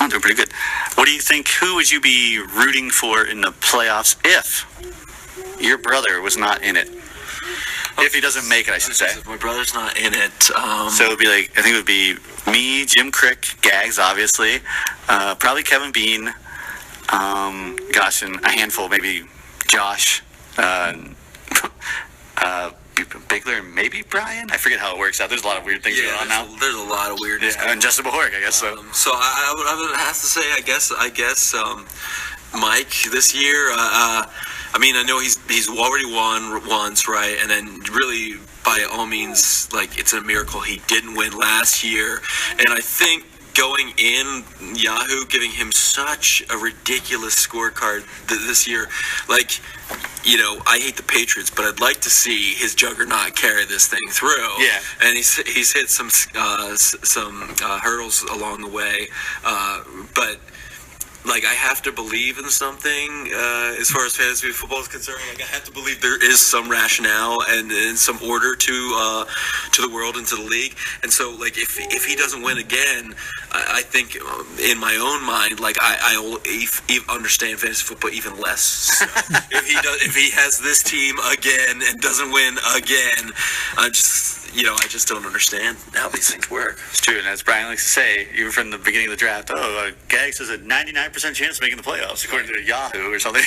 I'm doing pretty good. What do you think? Who would you be rooting for in the playoffs if your brother was not in it? If he doesn't make it, I should say. If my brother's not in it. So it would be like, I think it would be me, Jim Crick, Gags, obviously, probably Kevin Bean, gosh, and a handful, maybe Josh, Bigler, and maybe Brian. I forget how it works out. There's a lot of weird things going on now. There's a lot of weirdness. Yeah, and Justin Bahorek, I guess so. So I would have to say, I guess Mike this year. I mean, I know he's already won once, right? And then really, by all means, like, it's a miracle he didn't win last year. And I think going in, Yahoo giving him such a ridiculous scorecard this year, like, you know, I hate the Patriots, but I'd like to see his juggernaut carry this thing through. Yeah. And he's hit some hurdles along the way, but. Like, I have to believe in something as far as fantasy football is concerned. Like, I have to believe there is some rationale and some order to the world and to the league. And so, like, if he doesn't win again, I think in my own mind, like, I will understand fantasy football even less. So if he has this team again and doesn't win again, I just don't understand how these things work. It's true, and as Brian likes to say, even from the beginning of the draft, Gags has a 99% chance of making the playoffs, according to Yahoo or something.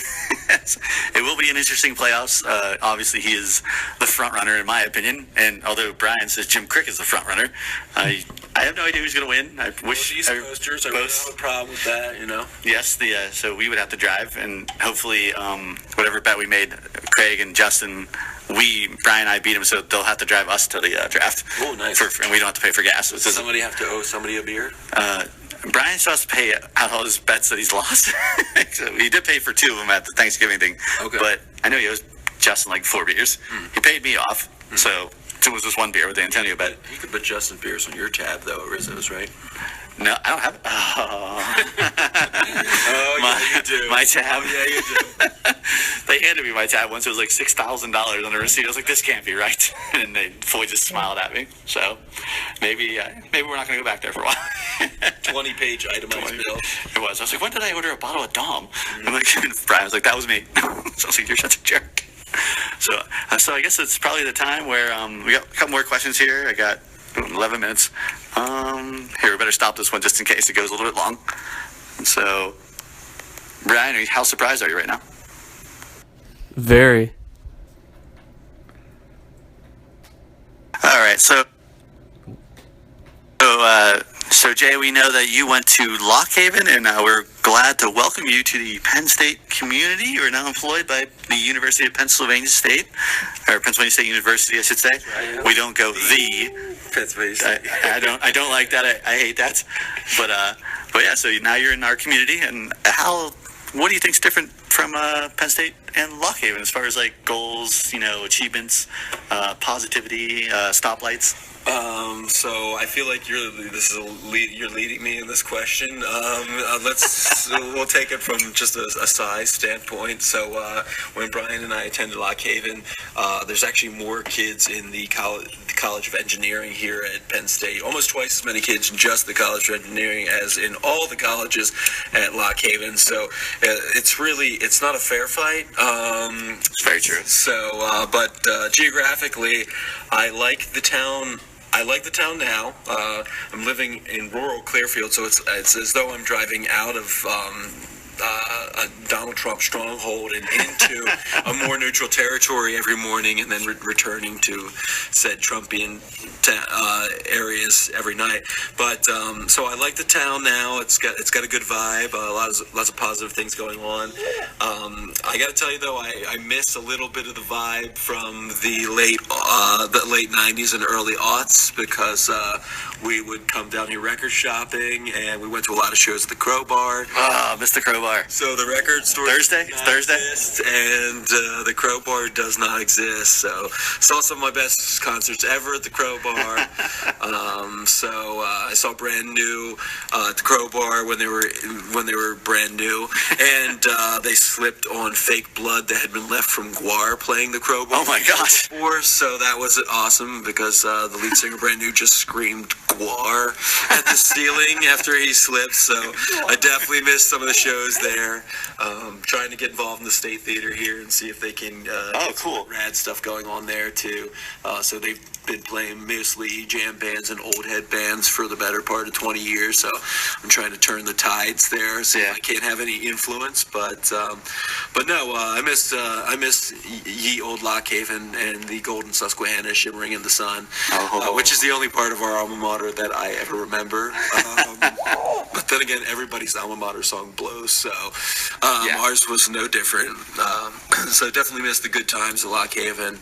It will be an interesting playoffs. Obviously, he is the front runner, in my opinion, and although Brian says Jim Crick is the front runner, I have no idea who's going to win. I wish East Coasters, I don't have a problem with that, you know. Yes, so we would have to drive, and hopefully, whatever bet we made, Craig and Justin, Brian and I beat them, so they'll have to drive us to the draft. Oh, nice. And we don't have to pay for gas. Does somebody have to owe somebody a beer? Brian still has to pay out all his bets that he's lost. So he did pay for two of them at the Thanksgiving thing. Okay. But I know he owes Justin like 4 beers. He paid me off, so it was just one beer with the Antonio bet. You could put Justin beers on your tab, though, at Rizzo's, right? No, I don't have it. Yeah, you do. My tab. Yeah, you do. They handed me my tab once. It was like $6,000 on the receipt. I was like, this can't be right. And they fully just smiled at me. So maybe we're not going to go back there for a while. 20-page itemized bill. It was. I was like, when did I order a bottle of Dom? I'm like, Brian was like, that was me. So I was like, you're such a jerk. So I guess it's probably the time where we got a couple more questions here. I got 11 minutes. Here, we better stop this one just in case it goes a little bit long. So, Brian, how surprised are you right now? Very. All right, so Jay, we know that you went to Lock Haven, and we're glad to welcome you to the Penn State community. You are now employed by the University of Pennsylvania State, or Pennsylvania State University, I should say. Right. We don't go the Pennsylvania State. I don't like that. I hate that. But yeah. So now you're in our community, and what do you think's different from Penn State and Lock Haven as far as like goals, achievements, positivity, stoplights? So I feel like you're leading me in this question. We'll take it from just a size standpoint. So when Brian and I attended Lock Haven, there's actually more kids in the College of Engineering here at Penn State. Almost twice as many kids in just the College of Engineering as in all the colleges at Lock Haven. So it's not a fair fight. It's very true. So, but geographically, I like the town. Now. I'm living in rural Clearfield, so it's as though I'm driving out of a Donald Trump stronghold and into a more neutral territory every morning, and then returning to said Trumpian areas every night. But so I like the town now. It's got a good vibe. Lots of positive things going on. I got to tell you though, I miss a little bit of the vibe from the late 90s and early aughts, because we would come down here record shopping, and we went to a lot of shows at the Crowbar. Oh, Mr. Crowbar. So the record store Thursday? It's Thursday? exist, and the Crowbar does not exist. So saw some of my best concerts ever at the Crowbar. I saw Brand New at the Crowbar when they were brand new, and they slipped on Fake Blood that had been left from Guar playing the Crowbar. Oh my gosh. Before, so that was awesome, because the lead singer Brand New just screamed Guar at the ceiling after he slipped. So I definitely missed some of the shows there. Trying to get involved in the State Theater here and see if they can get cool. some rad stuff going on there too. So they've been playing mostly jam bands and old head bands for the better part of 20 years. So I'm trying to turn the tides there. So I can't have any influence, but no, I miss Ye Old Lock Haven and the Golden Susquehanna shimmering in the sun, which is the only part of our alma mater that I ever remember. But then again, everybody's alma mater song blows, so ours was no different. So definitely missed the good times at Lock Haven.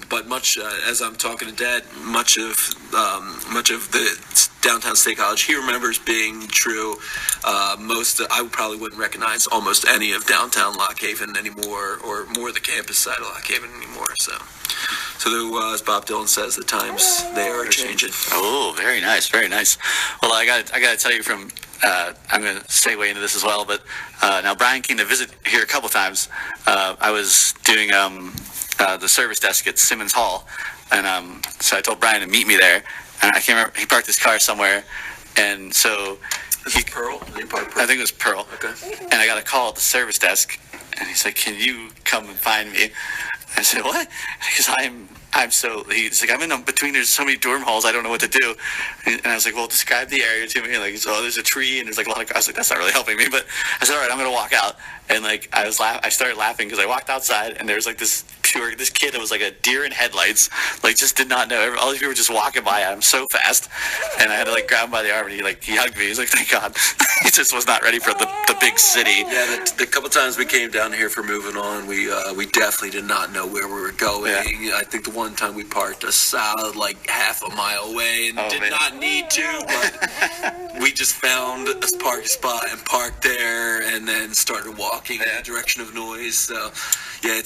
But much as I'm talking to Dad, much of the downtown State College he remembers being true. I probably wouldn't recognize almost any of downtown Lock Haven anymore, or more the campus side of Lock Haven anymore. So as Bob Dylan says, the times they are changing. Oh, very nice, very nice. Well, I got to tell you from. I'm going to segue into this as well, but now Brian came to visit here a couple times. I was doing the service desk at Simmons Hall, and so I told Brian to meet me there. And I can't remember, he parked his car somewhere, and so Pearl? I think it was Pearl. Okay. And I got a call at the service desk, and he's like, "Can you come and find me?" I said, "What?" Because he's like, "I'm in between, there's so many dorm halls, I don't know what to do." And I was like, "Well, describe the area to me." Like, so there's a tree and there's like a lot of, I was like, that's not really helping me, but I said, all right, I'm going to walk out. And like, I started laughing because I walked outside and there was like this kid that was like a deer in headlights, like just did not know. All these people were just walking by him so fast. And I had to like grab him by the arm, and he hugged me. He's like, thank God. He just was not ready for the big city. Yeah, the couple times we came down here for Moving On, we definitely did not know where we were going. Yeah. I think the one time we parked a solid like half a mile away and not need to, but we just found a parking spot and parked there, and then started walking in the direction of noise. So yeah,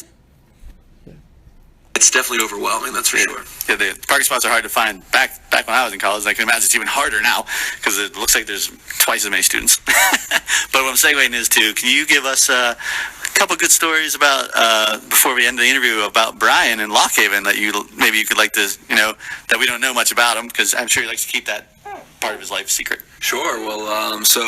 it's definitely overwhelming, that's for sure. Yeah, the parking spots are hard to find. Back when I was in college, I can imagine it's even harder now because it looks like there's twice as many students. But what I'm segueing is can you give us a couple good stories about, before we end the interview, about Brian and Lock Haven that you could like to, that we don't know much about him, because I'm sure he likes to keep that part of his life secret. Sure. Well, so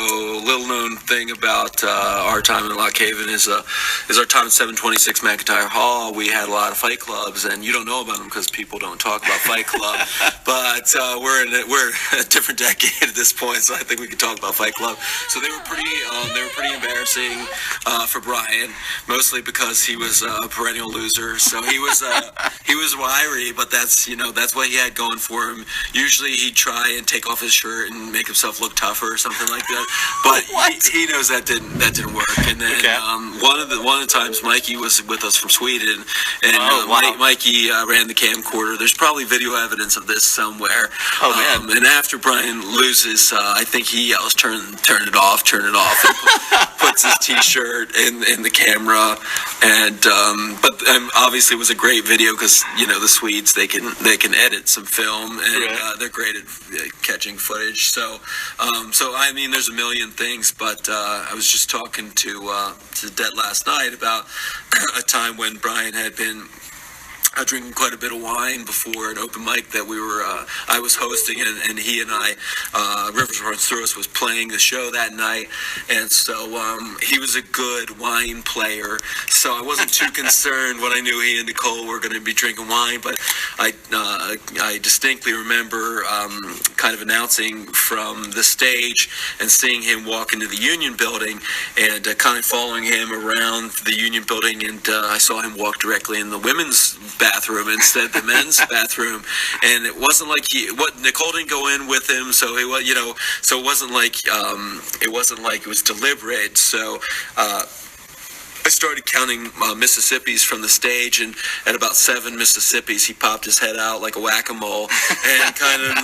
little known thing about our time in Lock Haven is our time at 726 McIntyre Hall. We had a lot of fight clubs, and you don't know about them because people don't talk about Fight Club. But we're a different decade at this point, so I think we can talk about Fight Club. So they were pretty embarrassing for Brian, mostly because he was a perennial loser. So he was wiry, but that's what he had going for him. Usually he'd try and take off his shirt and make himself look tougher or something like that, but he knows that didn't work. And then one of the times Mikey was with us from Sweden, and Mikey ran the camcorder. There's probably video evidence of this somewhere. And after Brian loses, I think he yells, turn it off," and puts his t-shirt in the camera. And but obviously it was a great video because the Swedes, they can edit some film, and they're great at catching footage. So I mean, there's a million things, but I was just talking to Det last night about a time when Brian had been drinking quite a bit of wine before an open mic that I was hosting, and he and I, Rivers Runs Through Us was playing the show that night, and so he was a good wine player, so I wasn't too concerned when I knew he and Nicole were going to be drinking wine. But I distinctly remember kind of announcing from the stage and seeing him walk into the Union Building and kind of following him around the Union Building, and I saw him walk directly in the women's bathroom instead of the men's bathroom, and it wasn't like Nicole didn't go in with him, so it was, so it wasn't like it was deliberate. So I started counting Mississippis from the stage, and at about 7 Mississippis, he popped his head out like a whack-a-mole and kind of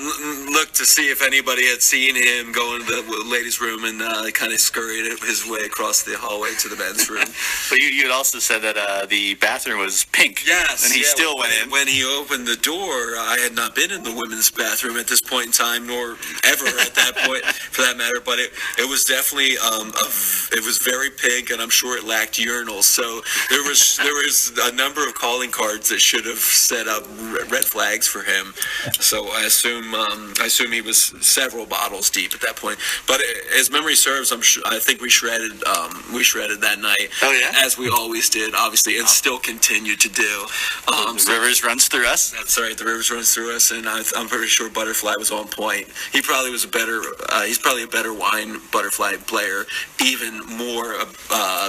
looked to see if anybody had seen him go into the ladies' room, and kind of scurried his way across the hallway to the men's room. But you had also said that the bathroom was pink. Yes. And he still went in. When he opened the door, I had not been in the women's bathroom at this point in time, nor ever at that point, for that matter. But it was definitely it was very pink, and I'm sure it lacked urinals. So there was a number of calling cards that should have set up red flags for him. So I assume he was several bottles deep at that point. But as memory serves, I think we shredded that night. Oh yeah, as we always did, obviously, and still continue to do. The Rivers runs through us. That's right. The Rivers runs through us, and I'm pretty sure Butterfly was on point. He probably was he's probably a better wine Butterfly player, even more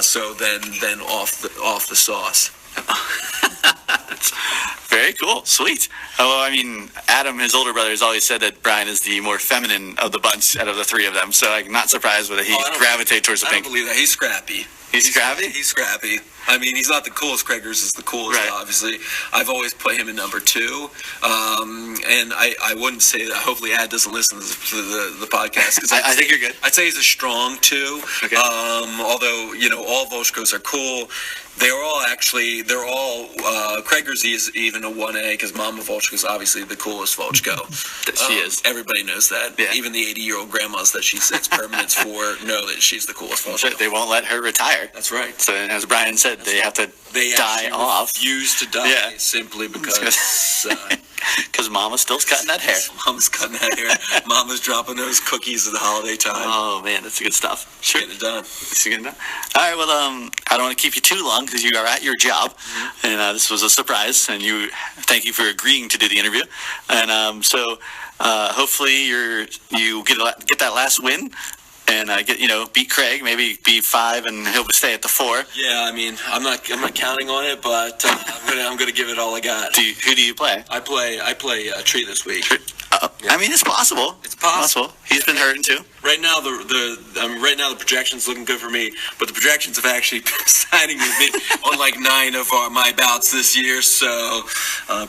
so than off the sauce. That's very cool. Sweet. Oh, I mean, Adam, his older brother, has always said that Brian is the more feminine of the bunch out of the three of them. So I'm not surprised that he gravitates towards the pink. I don't believe that. He's scrappy. He's scrappy? He's scrappy. I mean, he's not the coolest. Craigers is the coolest, right. Obviously. I've always put him in number 2. And I wouldn't say that. Hopefully, Ad doesn't listen to the podcast. Cause I think you're good. I'd say he's a strong 2. Okay. Although, all Volchkos are cool. They're all Craiger's is even a 1A, because Mama Volchko is obviously the coolest Volchko. She is. Everybody knows that. Yeah. Even the 80-year-old grandmas that she sets permanents for know that she's the coolest Volchko. They won't let her retire. That's right. So as Brian said, they have to die off. Refuse to die simply because Mama's still cutting that hair. Mama's cutting that hair. Mama's dropping those cookies at the holiday time. Oh man, that's good stuff. Sure. Getting it done. All right, well, I don't want to keep you too long because you are at your job, and this was a surprise. And thank you for agreeing to do the interview. And so hopefully you get that last win. And beat Craig, maybe beat 5, and he'll stay at the 4. Yeah, I mean, I'm not counting on it, but I'm gonna give it all I got. Who do you play? I play Tree this week. I mean, it's possible. It's possible. He's been hurting too. Right now, the projections looking good for me, but the projections have actually been siding with me on like 9 of my bouts this year. So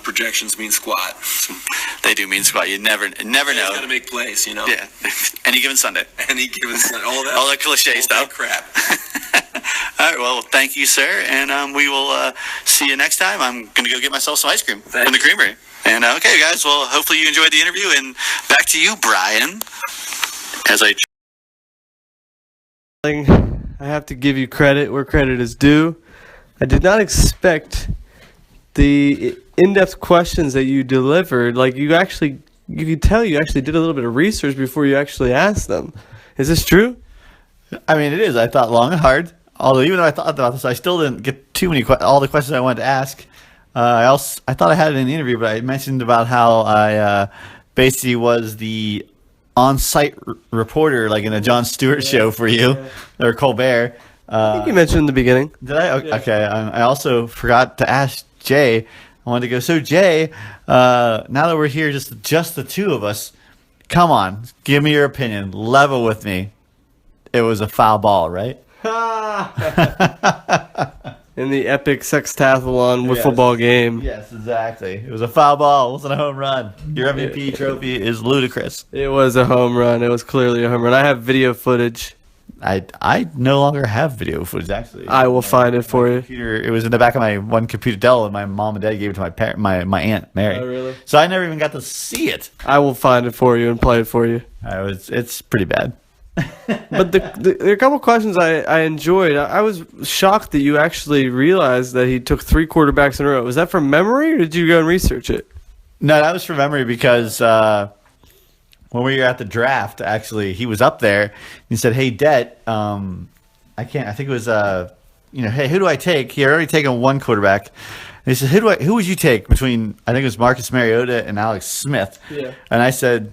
projections mean squat. They do mean squat. You never know. Got to make plays, Yeah. Any given Sunday. Any given Sunday. All that cliche stuff. Crap. All right. Well, thank you, sir, and we will see you next time. I'm gonna go get myself some ice cream from the creamery. And okay, guys. Well, hopefully you enjoyed the interview. And back to you, Brian. As I have to give you credit where credit is due. I did not expect the in-depth questions that you delivered. Like you could tell you actually did a little bit of research before you actually asked them. Is this true? I mean, it is. I thought long and hard. Although even though I thought about this, I still didn't get too many all the questions I wanted to ask. I thought I had it in the interview, but I mentioned about how I basically was the on-site reporter, like in a Jon Stewart show for you, or Colbert. I think you mentioned in the beginning. Did I? Okay. I also forgot to ask Jay. I wanted to go, so Jay, now that we're here, just the two of us, come on, give me your opinion. Level with me. It was a foul ball, right? In the epic sextathlon with football game. Yes, exactly. It was a foul ball. It wasn't a home run. Your MVP trophy is ludicrous. It was a home run. It was clearly a home run. I have video footage. I no longer have video footage, actually. I will find it for you. Computer, it was in the back of my one computer Dell, and my mom and dad gave it to my aunt, Mary. Oh, really? So I never even got to see it. I will find it for you and play it for you. It's pretty bad. But there are a couple questions I enjoyed. I was shocked that you actually realized that he took 3 quarterbacks in a row. Was that from memory, or did you go and research it? No, that was from memory because when we were at the draft, actually, he was up there. And he said, "Hey, Det, I think it was hey, who do I take?" He had already taken 1 quarterback. And he said, "Who would you take between?" I think it was Marcus Mariota and Alex Smith. Yeah. And I said,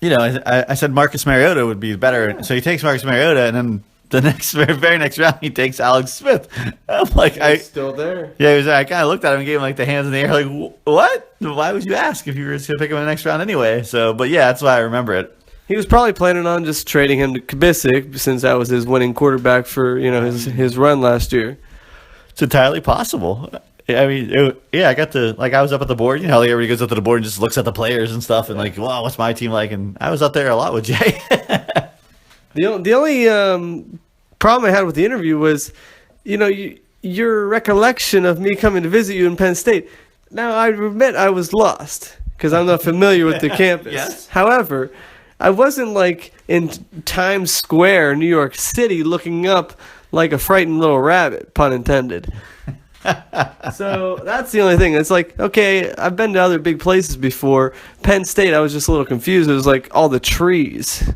I said Marcus Mariota would be better. So he takes Marcus Mariota, and then the very next round he takes Alex Smith. I'm like, He's still there. yeah, he was. I kind of looked at him and gave him like the hands in the air, like, what? Why would you ask if you were just gonna pick him in the next round anyway? So, but yeah, that's why I remember it. He was probably planning on just trading him to Kubisik since that was his winning quarterback for his run last year. It's entirely possible. I mean, I got to, like, I was up at the board. You know how everybody goes up to the board and just looks at the players and stuff and like, wow, what's my team like? And I was up there a lot with Jay. The only problem I had with the interview was, your recollection of me coming to visit you in Penn State. Now, I admit I was lost because I'm not familiar with the campus. Yes. However, I wasn't like in Times Square, New York City, looking up like a frightened little rabbit, pun intended. So that's the only thing. It's like, okay, I've been to other big places before. Penn State, I was just a little confused. It was like all the trees.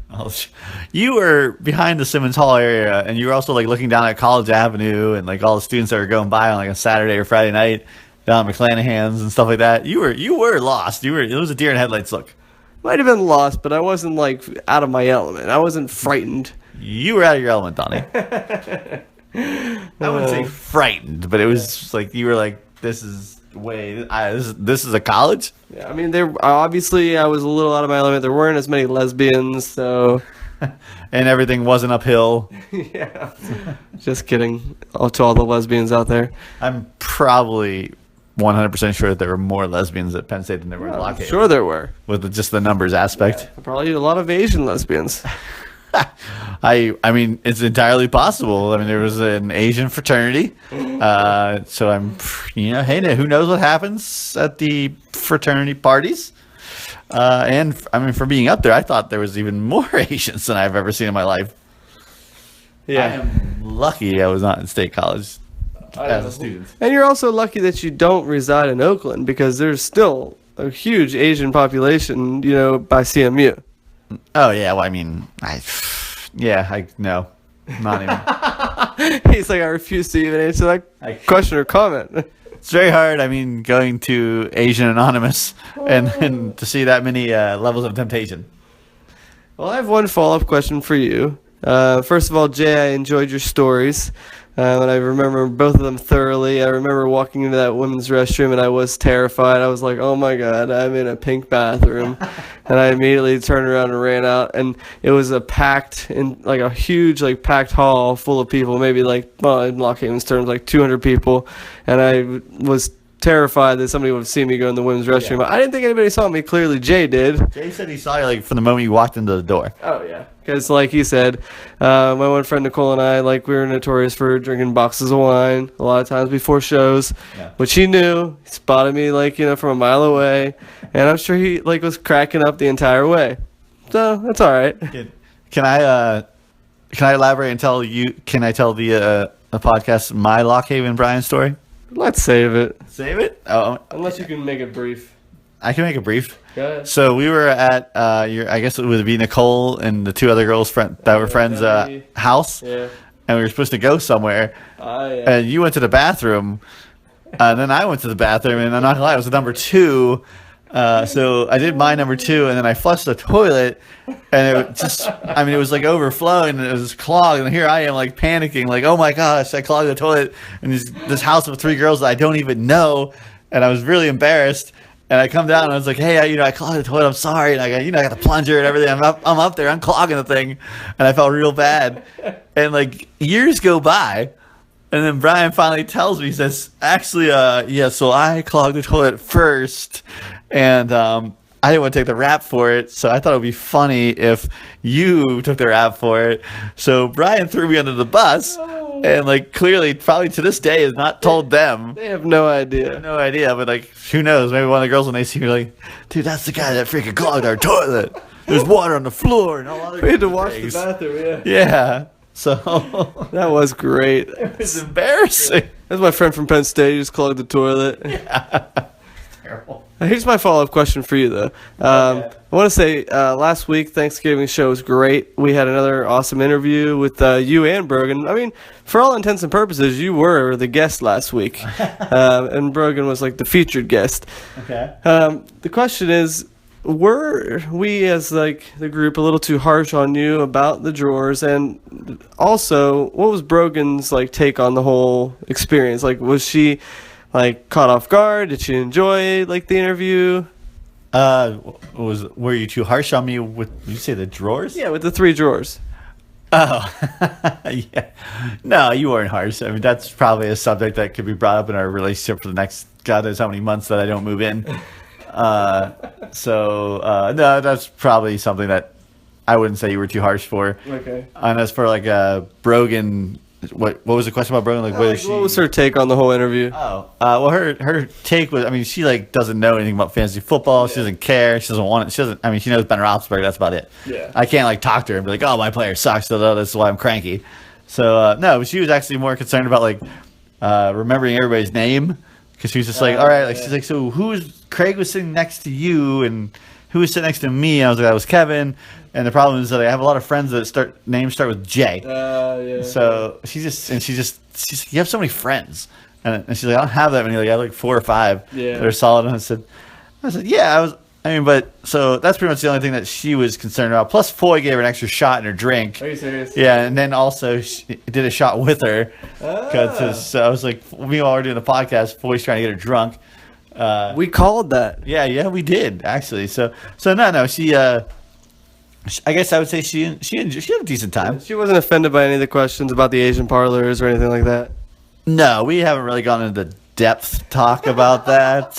You were behind the Simmons Hall area, and you were also like looking down at College Avenue and like all the students that were going by on like a Saturday or Friday night down at McClanahan's and stuff like that. You were lost. It was a deer in headlights look. Might have been lost, but I wasn't like out of my element. I wasn't frightened. You were out of your element, Donnie. I wouldn't say frightened, but it was just like you were like, this is a college. Yeah, I mean, obviously I was a little out of my element. There weren't as many lesbians, so and everything wasn't uphill. Yeah, just kidding. To all the lesbians out there, I'm probably 100% sure that there were more lesbians at Penn State than there were at Lockhaven. Sure, there were. With just the numbers aspect. Probably a lot of Asian lesbians. I mean, it's entirely possible. I mean, there was an Asian fraternity, so I'm, hey, who knows what happens at the fraternity parties? And I mean, for being up there, I thought there was even more Asians than I've ever seen in my life. Yeah, I am lucky I was not in State College as a student. And you're also lucky that you don't reside in Oakland because there's still a huge Asian population, by CMU. Oh yeah, well I mean, no, not even. He's like, I refuse to even answer that question or comment. It's very hard. I mean, going to Asian Anonymous and to see that many levels of temptation. Well, I have one follow-up question for you. First of all, Jay, I enjoyed your stories. And I remember both of them thoroughly. I remember walking into that women's restroom and I was terrified. I was like, oh my God, I'm in a pink bathroom. And I immediately turned around and ran out. And it was a huge packed hall full of people, maybe in Lockhaven's terms, 200 people. And I was terrified that somebody would see me go in the women's restroom. Yeah. I didn't think anybody saw me. Clearly, Jay did. Jay said he saw you from the moment you walked into the door. Oh yeah, because like he said, my one friend Nicole and I we were notorious for drinking boxes of wine a lot of times before shows, which he knew. He spotted me from a mile away, and I'm sure he was cracking up the entire way. So that's all right. Can I elaborate and tell you? Can I tell the podcast my Lockhaven Brian story? Let's save it. Save it? Oh, unless you can make it brief. I can make it brief. Go ahead. So we were at I guess it would be Nicole and the two other girls that were friends' house, and we were supposed to go somewhere. And you went to the bathroom, and then I went to the bathroom, and I'm not gonna lie, it was the number 2. So I did my number 2, and then I flushed the toilet, and it was overflowing, and it was clogged, and here I am panicking, oh my gosh, I clogged the toilet in this house of 3 girls that I don't even know, and I was really embarrassed, and I come down, and I was like, hey, I clogged the toilet, I'm sorry, and I got the plunger and everything, I'm up there, I'm clogging the thing, and I felt real bad, and years go by, and then Brian finally tells me, he says, actually, so I clogged the toilet first, and I didn't want to take the rap for it, so I thought it would be funny if you took the rap for it. So Brian threw me under the bus, and clearly, probably to this day, has not told them. They have no idea. They have no idea, but who knows? Maybe one of the girls when they see me, dude, that's the guy that freaking clogged our toilet. There's water on the floor and all other. We had to wash the bathroom. Yeah. So that was great. It was embarrassing. That's my friend from Penn State. He just clogged the toilet. Yeah. Terrible. Here's my follow-up question for you, though. I want to say last week, Thanksgiving show was great. We had another awesome interview with you and Brogan. I mean, for all intents and purposes, you were the guest last week. And Brogan was the featured guest. Okay. The question is, were we as like the group a little too harsh on you about the drawers? And also, what was Brogan's like take on the whole experience? Like, was she like caught off guard? Did she enjoy like the interview? Were you too harsh on me with, did you say the drawers? Yeah, with the 3 drawers. Oh, yeah. No, you weren't harsh. I mean, that's probably a subject that could be brought up in our relationship for the next God knows how many months that I don't move in. No, that's probably something that I wouldn't say you were too harsh for. Okay. And as for like Brogan, what was the question about Brogan? Like, What was her take on the whole interview? Oh, well, her take was, I mean, she like doesn't know anything about fantasy football. She doesn't care. She doesn't want it. She doesn't. I mean, she knows Ben Roethlisberger. That's about it. Yeah. I can't like talk to her and be like, oh, my player sucks. So this is why I'm cranky. So no, she was actually more concerned about like remembering everybody's name, because she was just like, all right, like she's like, so Craig was sitting next to you and who was sitting next to me? And I was like, that was Kevin. And the problem is that I have a lot of friends that names start with J. Yeah. So she's like, you have so many friends. And she's like, I don't have that many. Like, I have like 4 or 5 Yeah. that are solid. And I said, yeah, so that's pretty much the only thing that she was concerned about. Plus, Foy gave her an extra shot in her drink. Are you serious? Yeah, and then also she did a shot with her. So I was like, meanwhile, we're doing the podcast, Foy's trying to get her drunk. We called that. Yeah, we did, actually. So no, she, I guess I would say she had a decent time. She wasn't offended by any of the questions about the Asian parlors or anything like that. No, we haven't really gone into depth talk about that.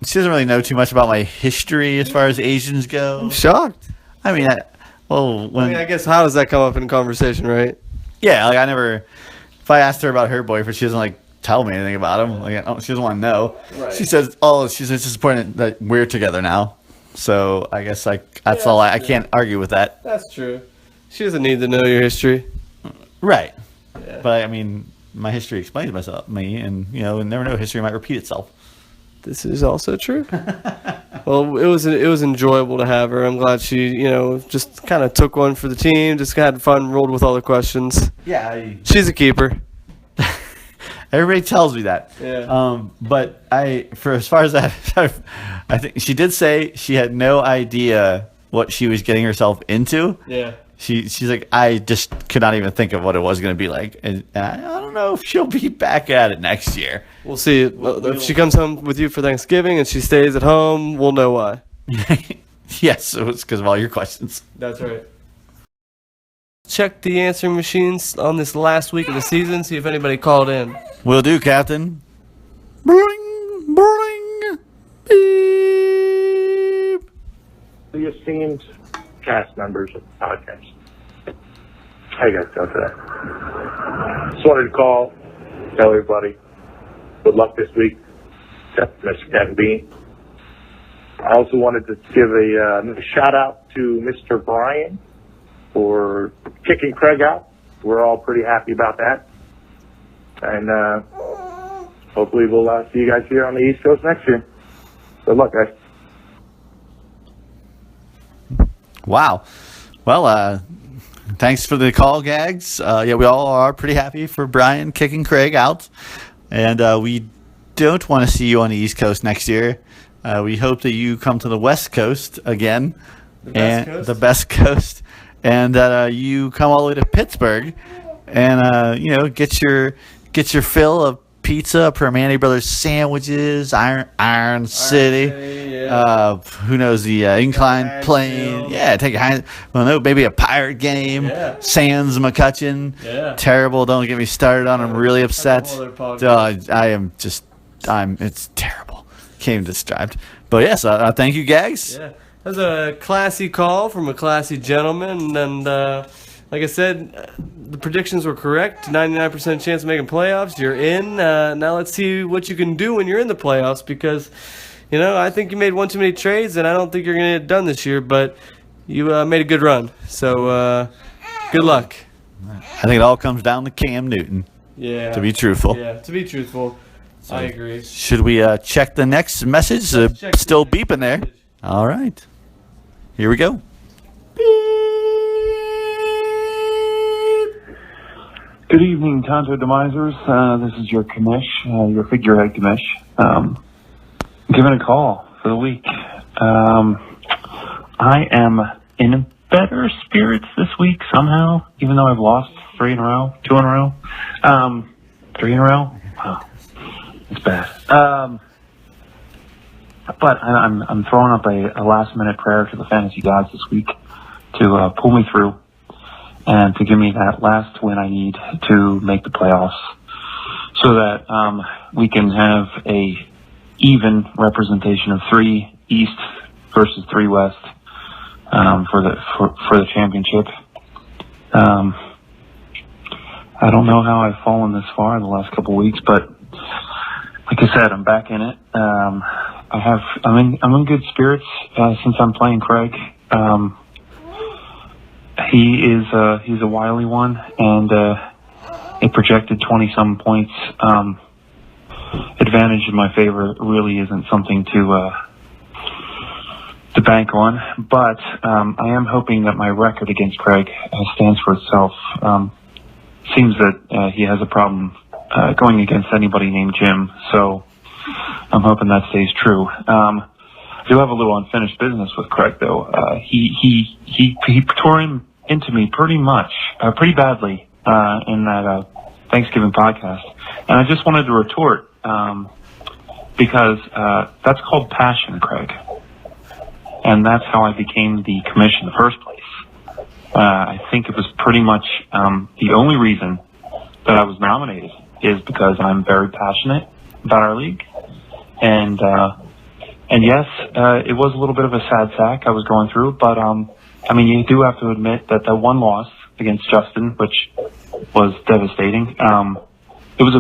She doesn't really know too much about my history as far as Asians go. I'm shocked. I mean, I guess how does that come up in conversation, right? Yeah, like if I asked her about her boyfriend, she doesn't like tell me anything about him. Like, she doesn't want to know. Right. She says, she's just disappointed that we're together now. So I guess that's all. I can't argue with that. That's true. She doesn't need to know your history. Right. Yeah. But I mean, my history explains me, and you never know, history might repeat itself. This is also true. Well, it was enjoyable to have her. I'm glad she, just kind of took one for the team, just had fun, rolled with all the questions. Yeah. She's a keeper. Everybody tells me that. Yeah. But for as far as that, I think she did say she had no idea what she was getting herself into. Yeah. She's like, I just could not even think of what it was going to be like, and I don't know if she'll be back at it next year. We'll see. If she comes home with you for Thanksgiving and she stays at home, we'll know why. Yes, it was because of all your questions. That's right. Check the answering machines on this last week of the season, see if anybody called in. Will do, Captain. Bring, beep. The esteemed cast members of the podcast. How you guys doing today? Just wanted to call, tell everybody good luck this week, except Mr. Kevin Bean. I also wanted to give a shout out to Mr. Brian for kicking Craig out. We're all pretty happy about that. And hopefully we'll see you guys here on the East Coast next year. Good luck, guys. Wow. Well, thanks for the call, Gags. Yeah, we all are pretty happy for Brian kicking Craig out. And we don't want to see you on the East Coast next year. We hope that you come to the West Coast again. The best coast. And that you come all the way to Pittsburgh and, get your fill of pizza, Permane Brothers sandwiches, Iron City. Yeah. Who knows, the incline plane. Field. Yeah, take a maybe a Pirate game. Yeah. Sans McCutcheon. Yeah. Terrible. Don't get me started on. I'm really upset. whole other podcast. It's terrible. Can't even describe. But yes, thank you, Gags. Yeah. That was a classy call from a classy gentleman, and like I said, the predictions were correct. 99% chance of making playoffs. You're in. Now let's see what you can do when you're in the playoffs, because, I think you made one too many trades, and I don't think you're going to get it done this year, but you made a good run. So good luck. I think it all comes down to Cam Newton, Yeah. to be truthful. Yeah, to be truthful. I agree. Should we check the next message? check Still the beeping there. message. All right. Here we go. Good evening, Tonto Demisers. This is your commish, your figurehead commish. Giving a call for the week. I am in better spirits this week somehow, even though I've lost 2 in a row. 3 in a row? Wow, it's bad. But I'm throwing up a last minute prayer to the fantasy gods this week to pull me through and to give me that last win I need to make the playoffs, so that we can have a even representation of 3 East versus 3 West for the championship. I don't know how I've fallen this far in the last couple of weeks, but like I said, I'm back in it. I'm in good spirits since I'm playing Craig. He's a wily one, and a projected 20-some points advantage in my favor really isn't something to bank on. But I am hoping that my record against Craig stands for itself. Seems that he has a problem going against anybody named Jim, so I'm hoping that stays true. I do have a little unfinished business with Craig, though. He tore him into me pretty badly in that Thanksgiving podcast, and I just wanted to retort because that's called passion, Craig, and that's how I became the commish in the first place. I think it was pretty much the only reason that I was nominated is because I'm very passionate about our league. And yes, it was a little bit of a sad sack I was going through, but I mean, you do have to admit that one loss against Justin, which was devastating, it was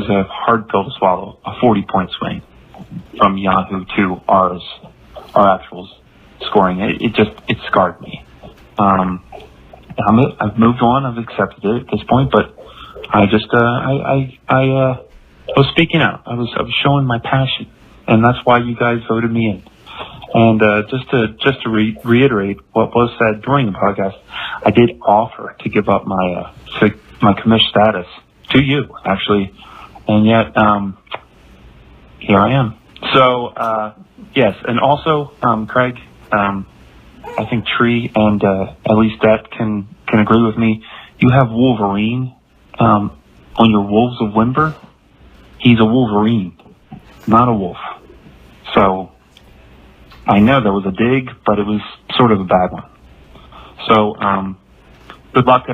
a hard pill to swallow, a 40-point swing from Yahoo to our actual scoring. It scarred me. I've moved on. I've accepted it at this point, but I was speaking out. I was showing my passion, and that's why you guys voted me in. And just to reiterate what was said during the podcast, I did offer to give up my commish status to you, actually, and yet here I am. So yes, and also Craig, I think Tree and at least that can agree with me. You have Wolverine on your Wolves of Wimber. He's a Wolverine, not a wolf. So I know there was a dig, but it was sort of a bad one. So good luck.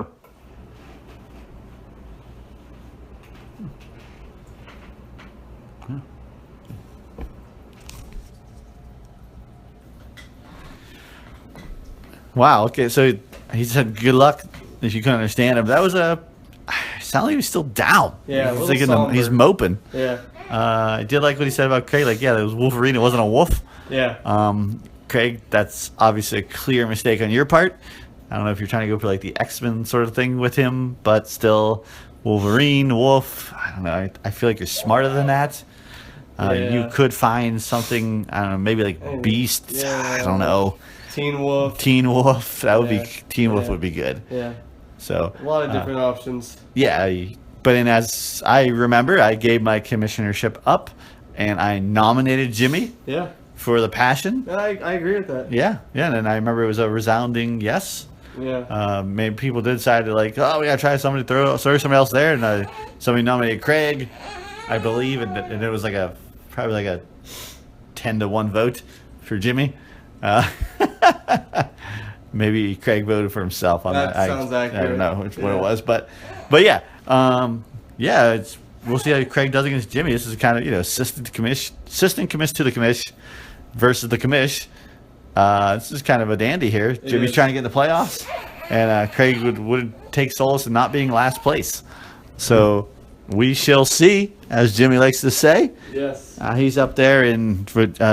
Wow. Okay. So he said, "Good luck." If you couldn't understand him, that was sounded like he was still down. Yeah, he's he's moping. Yeah. I did like what he said about Craig. Like, yeah, it was Wolverine. It wasn't a wolf. Yeah. Craig, that's obviously a clear mistake on your part. I don't know if you're trying to go for like the X-Men sort of thing with him, but still, Wolverine, wolf. I don't know. I feel like you're smarter than that. You could find something. I don't know. Maybe like Beast. Yeah. I don't know. Teen Wolf. That would be Teen Wolf would be good. Yeah. So a lot of different options. Yeah, but as I remember, I gave my commissionership up, and I nominated Jimmy. Yeah. For the passion. I agree with that. Yeah, and I remember it was a resounding yes. Yeah. Maybe people did decide to like, oh, we gotta try somebody throw somebody else there, and somebody nominated Craig, I believe, and it was like probably like a 10-1 vote for Jimmy. Maybe Craig voted for himself on that. That sounds accurate. I don't know what it was, but yeah, we'll see how Craig does against Jimmy. This is kind of assistant commish to the commish versus the commish. This is kind of a dandy here. Jimmy's trying to get in the playoffs, and Craig would take solace in not being last place. So we shall see, as Jimmy likes to say. Yes. He's up there, and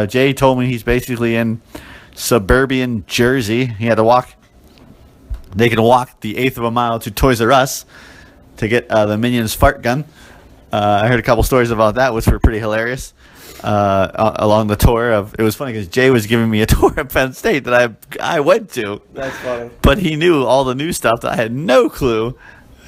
Jay told me he's basically in suburban Jersey. He had to walk. They can walk the 1/8 of a mile to Toys R Us to get the Minions fart gun. I heard a couple stories about that, which were pretty hilarious. Along the tour it was funny because Jay was giving me a tour of Penn State that I went to. That's funny. But he knew all the new stuff that I had no clue.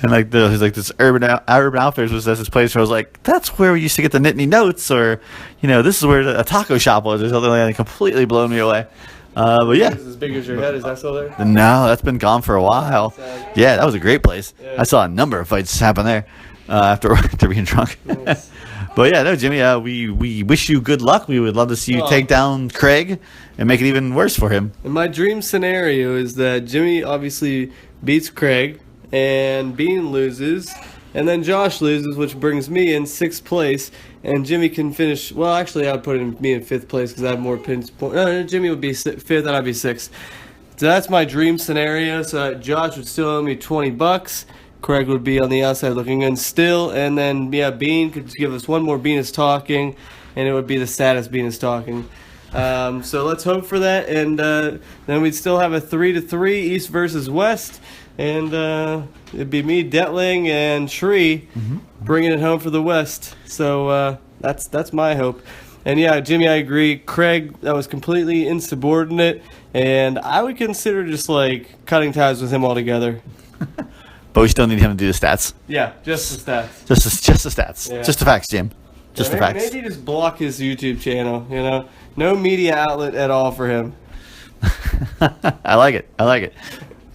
And like there's like this Urban Outfitters was this place where I was like, that's where we used to get the Nittany Notes, or this is where a taco shop was, or something like that. Completely blown me away. But yeah, It's as big as your head. Is that still there? no, that's been gone for a while. Yeah, that was a great place. Yeah. I saw a number of fights happen there after being drunk. Nice. But yeah, no, Jimmy, we wish you good luck. We would love to see you Oh. take down Craig and make it even worse for him. And my dream scenario is that Jimmy obviously beats Craig, and Bean loses, and then Josh loses, which brings me in 6th place, and Jimmy can finish. Well, actually, I'd put me in 5th place because I have more points. No, Jimmy would be 5th, and I'd be 6th. So that's my dream scenario. So that Josh would still owe me $20. Craig would be on the outside looking in still, and then Bean could give us one more Bean is talking, and it would be the saddest Bean is talking. So let's hope for that, and then we'd still have a 3-3 East versus West, and it'd be me, Detling, and Shree bringing it home for the West. So that's my hope. And yeah, Jimmy, I agree. Craig, that was completely insubordinate, and I would consider just like cutting ties with him altogether. But we still need him to do the stats. Yeah, just the stats. Just the stats. Yeah. Just the facts, Jim. Just the facts. Maybe just block his YouTube channel. No media outlet at all for him. I like it.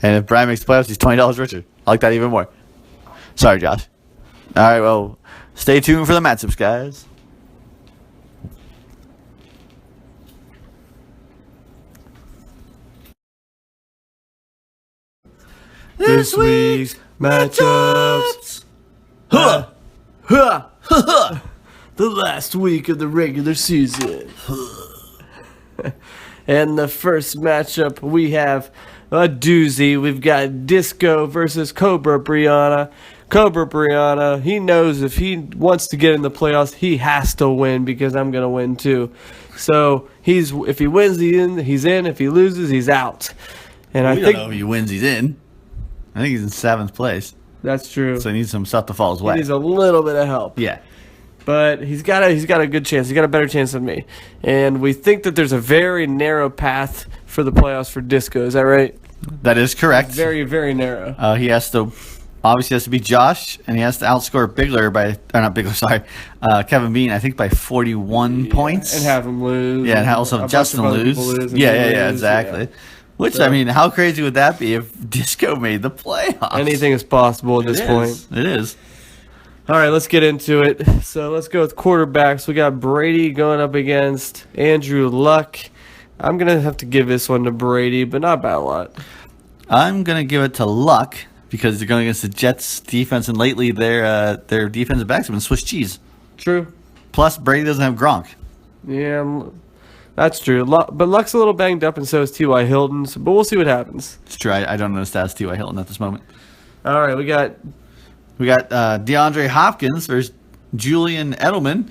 And if Brian makes the playoffs, he's $20 richer. I like that even more. Sorry, Josh. All right, well, stay tuned for the matchups, guys. This week's matchups. Huh. The last week of the regular season. And the first matchup, we have a doozy. We've got Disco versus Cobra Brianna. Cobra Brianna, he knows if he wants to get in the playoffs, he has to win because I'm going to win too. So if he wins, he's in. If he loses, he's out. And I We don't think know if he wins, he's in. I think he's in 7th place. that's true. So he needs some stuff to fall his He way. needs a little bit of help. Yeah. But he's got a good chance. He's got a better chance than me. And we think that there's a very narrow path for the playoffs for Disco. Is that right? That is correct. Very, very narrow. He has to beat Josh, and he has to outscore Kevin Bean, I think by 41 points. And have him lose. Yeah, and also A bunch Justin of other lose. people lose and Yeah, he lose, exactly. yeah. Which, So- I mean, how crazy would that be if Disco made the playoffs? Anything is possible at this point. It is. All right, let's get into it. So let's go with quarterbacks. We got Brady going up against Andrew Luck. I'm going to have to give this one to Brady, but not by a lot. I'm going to give it to Luck because they're going against the Jets defense, and lately their defensive backs have been Swiss cheese. True. Plus, Brady doesn't have Gronk. Yeah, that's true. But Luck's a little banged up, and so is T.Y. Hilton. But we'll see what happens. It's true. I don't know the stats T.Y. Hilton at this moment. All right, we got DeAndre Hopkins versus Julian Edelman.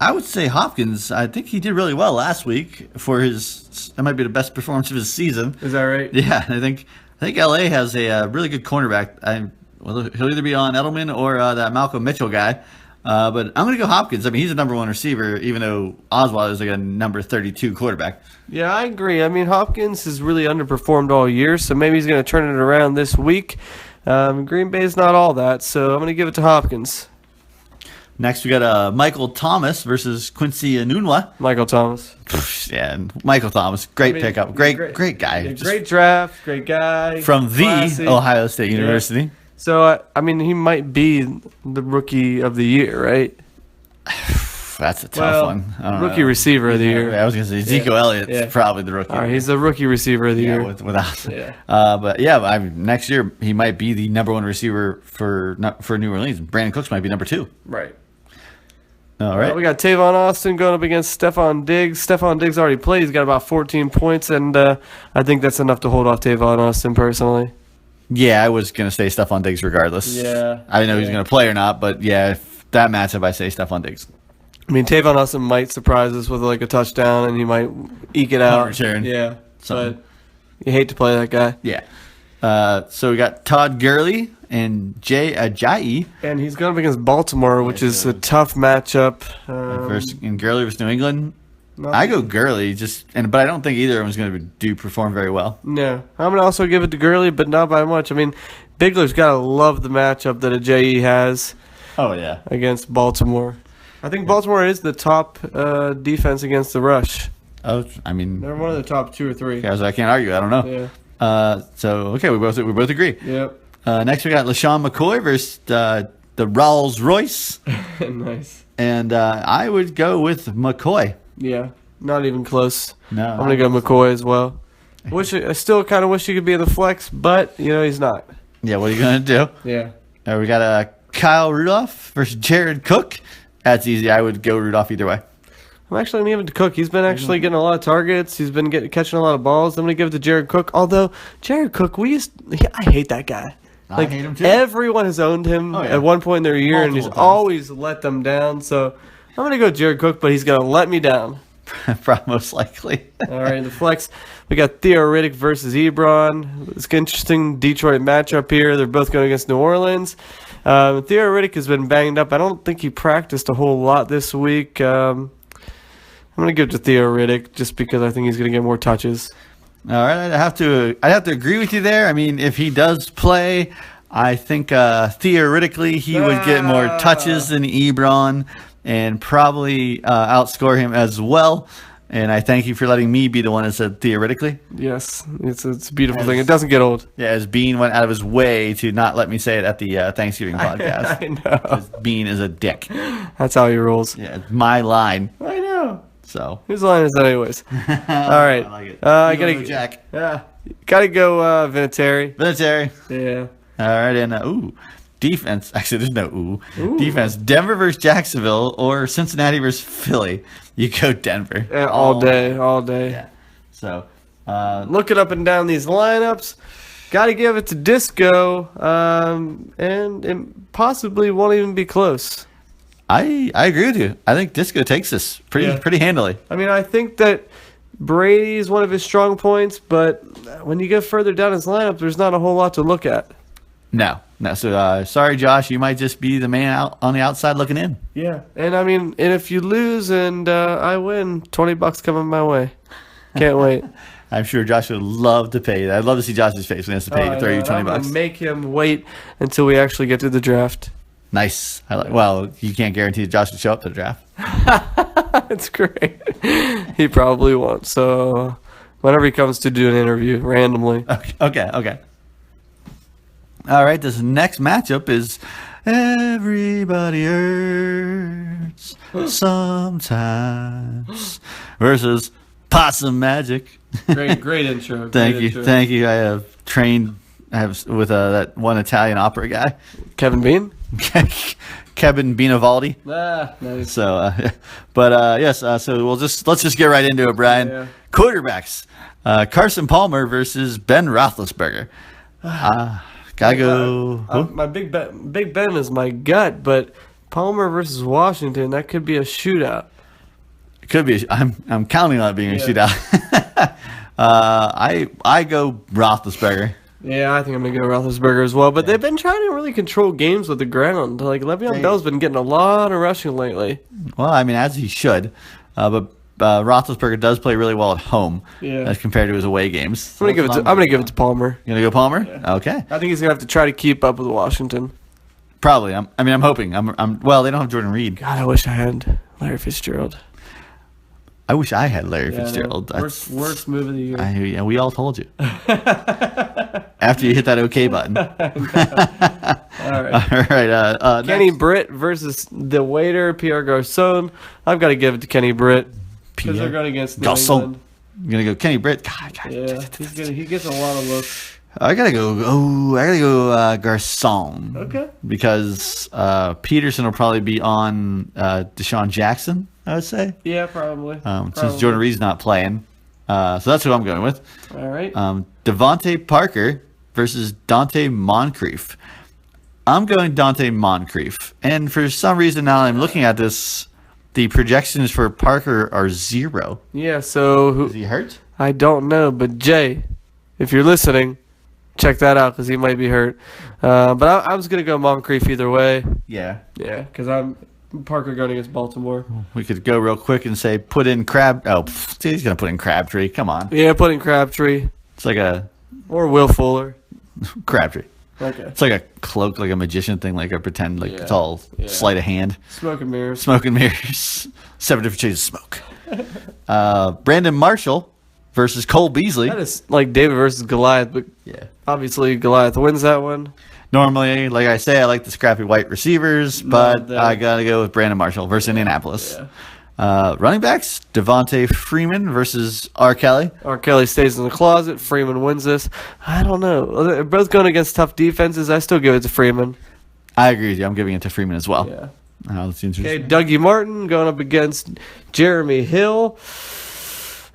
I would say Hopkins. I think he did really well last week for his. That might be the best performance of his season. Is that right? Yeah, I think LA has a really good cornerback. He'll either be on Edelman or that Malcolm Mitchell guy. But I'm going to go Hopkins. I mean, he's a number 1 receiver, even though Oswald is like a number 32 quarterback. Yeah, I agree. I mean, Hopkins has really underperformed all year, so maybe he's going to turn it around this week. Green Bay's not all that, so I'm going to give it to Hopkins. Next, we got Michael Thomas versus Quincy Enunwa. Michael Thomas. Yeah, and Michael Thomas, great pickup, great guy. Yeah, Just great draft, great guy. from the classy. Ohio State University. So, I mean, he might be the rookie of the year, right? That's a tough Well, one. I don't rookie know. receiver of the year. I was going to say Ezekiel Elliott's Yeah. probably the rookie. All right, he's the rookie receiver of the year. Without. Yeah. But yeah, next year he might be the number 1 receiver for New Orleans. Brandon Cooks might be number 2. Right. All right. We got Tavon Austin going up against Stephon Diggs. Stephon Diggs already played. He's got about 14 points, and I think that's enough to hold off Tavon Austin personally. Yeah, I was going to say Stephon Diggs regardless. Yeah. I didn't know he was going to play or not, but yeah, if that matchup, I say Stephon Diggs. I mean, Tavon Austin might surprise us with like a touchdown, and he might eke it out. return. Yeah, Something. but you hate to play that guy. Yeah. So we got Todd Gurley and Jay Ajayi And he's going up against Baltimore, which is a tough matchup. and Gurley versus New England. I go Gurley, but I don't think either of them is going to perform very well. No. I'm going to also give it to Gurley, but not by much. I mean, Bigler's got to love the matchup that Ajayi has Oh, yeah. against Baltimore. I think Baltimore is the top defense against the rush. Oh, I mean, They're one of the top 2 or 3. I can't argue. I don't know. Yeah. Okay, we both agree. Yep. Next, we got LaShawn McCoy versus the Rolls Royce. Nice. And I would go with McCoy. Yeah. Not even close. No. I'm going to go McCoy as well. I still kind of wish he could be in the flex, but, he's not. Yeah, what are you going to do? Yeah. We got Kyle Rudolph versus Jared Cook. That's easy. I would go Rudolph either way. I'm actually going to give it to Cook. He's been actually getting a lot of targets. He's been catching a lot of balls. I'm going to give it to Jared Cook. Although, Jared Cook, I hate that guy. I hate him too. Everyone has owned him at one point in their year, and he's Multiple times. always let them down. So I'm going to go Jared Cook, but he's going to let me down. Most likely. All right, the flex, we got Theo Riddick versus Ebron. It's an interesting Detroit matchup here. They're both going against New Orleans. Theo Riddick has been banged up. I don't think he practiced a whole lot this week. I'm going to give it to Theo Riddick just because I think he's going to get more touches. All right, I'd have to agree with you there. I mean, if he does play, I think theoretically he would get more touches than Ebron and probably outscore him as well. And I thank you for letting me be the one that said theoretically. Yes, it's a beautiful thing. It doesn't get old. Yeah, as Bean went out of his way to not let me say it at the Thanksgiving podcast. I know. 'Cause Bean is a dick. That's how he rolls. Yeah, it's my line. I know. So Whose line is that anyways? All right. I like it. I You gotta go, Jack. gotta go Vinatieri. Military. Yeah. All right, and defense. Actually, there's no defense. Denver versus Jacksonville or Cincinnati versus Philly. You go Denver. All day. Yeah. So, Looking up and down these lineups, gotta give it to Disco, and it possibly won't even be close. I agree with you. I think Disco takes this pretty handily. I mean, I think that Brady is one of his strong points, but when you get further down his lineup, there's not a whole lot to look at. No. So, sorry, Josh. You might just be the man out on the outside looking in. Yeah. And I mean, and if you lose and I win, $20 coming my way. Can't wait. I'm sure Josh would love to pay that. I'd love to see Josh's face when he has to pay throw you I'm gonna $20. make him wait until we actually get to the draft. Nice. Well, you can't guarantee that Josh will show up to the draft. That's great. He probably won't. So whenever he comes to do an interview randomly. Okay. All right, this next matchup is Everybody Hurts Sometimes versus Possum Magic. Great intro. Thank you. I have with that one Italian opera guy, Kevin Bean? Kevin Benavaldi. Nice. So, yes. So let's just get right into it, Brian. Yeah. Quarterbacks: Carson Palmer versus Ben Roethlisberger. Gotta go. My Big Ben is my gut, but Palmer versus Washington, that could be a shootout. It could be. I'm counting on it being a shootout. I go Roethlisberger. Yeah, I think I'm going to go Roethlisberger as well. But they've been trying to really control games with the ground. Like, Le'Veon Bell's been getting a lot of rushing lately. Well, I mean, as he should. But Roethlisberger does play really well at home as compared to his away games. I'm going to give it to Palmer. You going to go Palmer? Yeah. Okay. I think he's going to have to try to keep up with Washington. Probably. I'm hoping. Well, they don't have Jordan Reed. God, I wish I had Larry Fitzgerald. I wish I had Larry Fitzgerald. Worst move of the year. Yeah, we all told you. After you hit that OK button. All right. All right. Kenny Britt versus the waiter, Pierre Garcon. I've got to give it to Kenny Britt because they're going against New England. I'm going to go Kenny Britt. God. Yeah, he gets a lot of looks. I gotta go Garcon. Okay. Because Peterson will probably be on Deshaun Jackson, I would say. Yeah, probably. Since Jordan Reed's not playing. So that's who I'm going with. All right. Devontae Parker versus Dante Moncrief. I'm going Dante Moncrief. And for some reason now I'm looking at this, the projections for Parker are 0. Yeah, so... Is he hurt? I don't know, but Jay, if you're listening... check that out because he might be hurt. But I was going to go Moncrief either way. Yeah. Yeah, because I'm Parker going against Baltimore. We could go real quick and say put in Crab. Oh, he's gonna put in Crabtree. Come on, Yeah, putting Crabtree it's like a or Will Fuller. Crabtree. Okay. It's like a cloak, like a magician thing, like a pretend, like it's all sleight of hand. Smoke and mirrors. Smoke and mirrors. 7 different shades of smoke. Brandon Marshall versus Cole Beasley. That is like David versus Goliath, but Yeah. obviously Goliath wins that one. Normally, like I say, I like the scrappy white receivers, but that- I gotta go with Brandon Marshall versus Indianapolis. Running backs: Devontae Freeman versus R. Kelly. R. Kelly stays in the closet. Freeman wins this. I don't know. They're both going against tough defenses. I still give it to Freeman. I agree with you. I'm giving it to Freeman as well. Yeah. That's interesting. Okay, Dougie Martin going up against Jeremy Hill.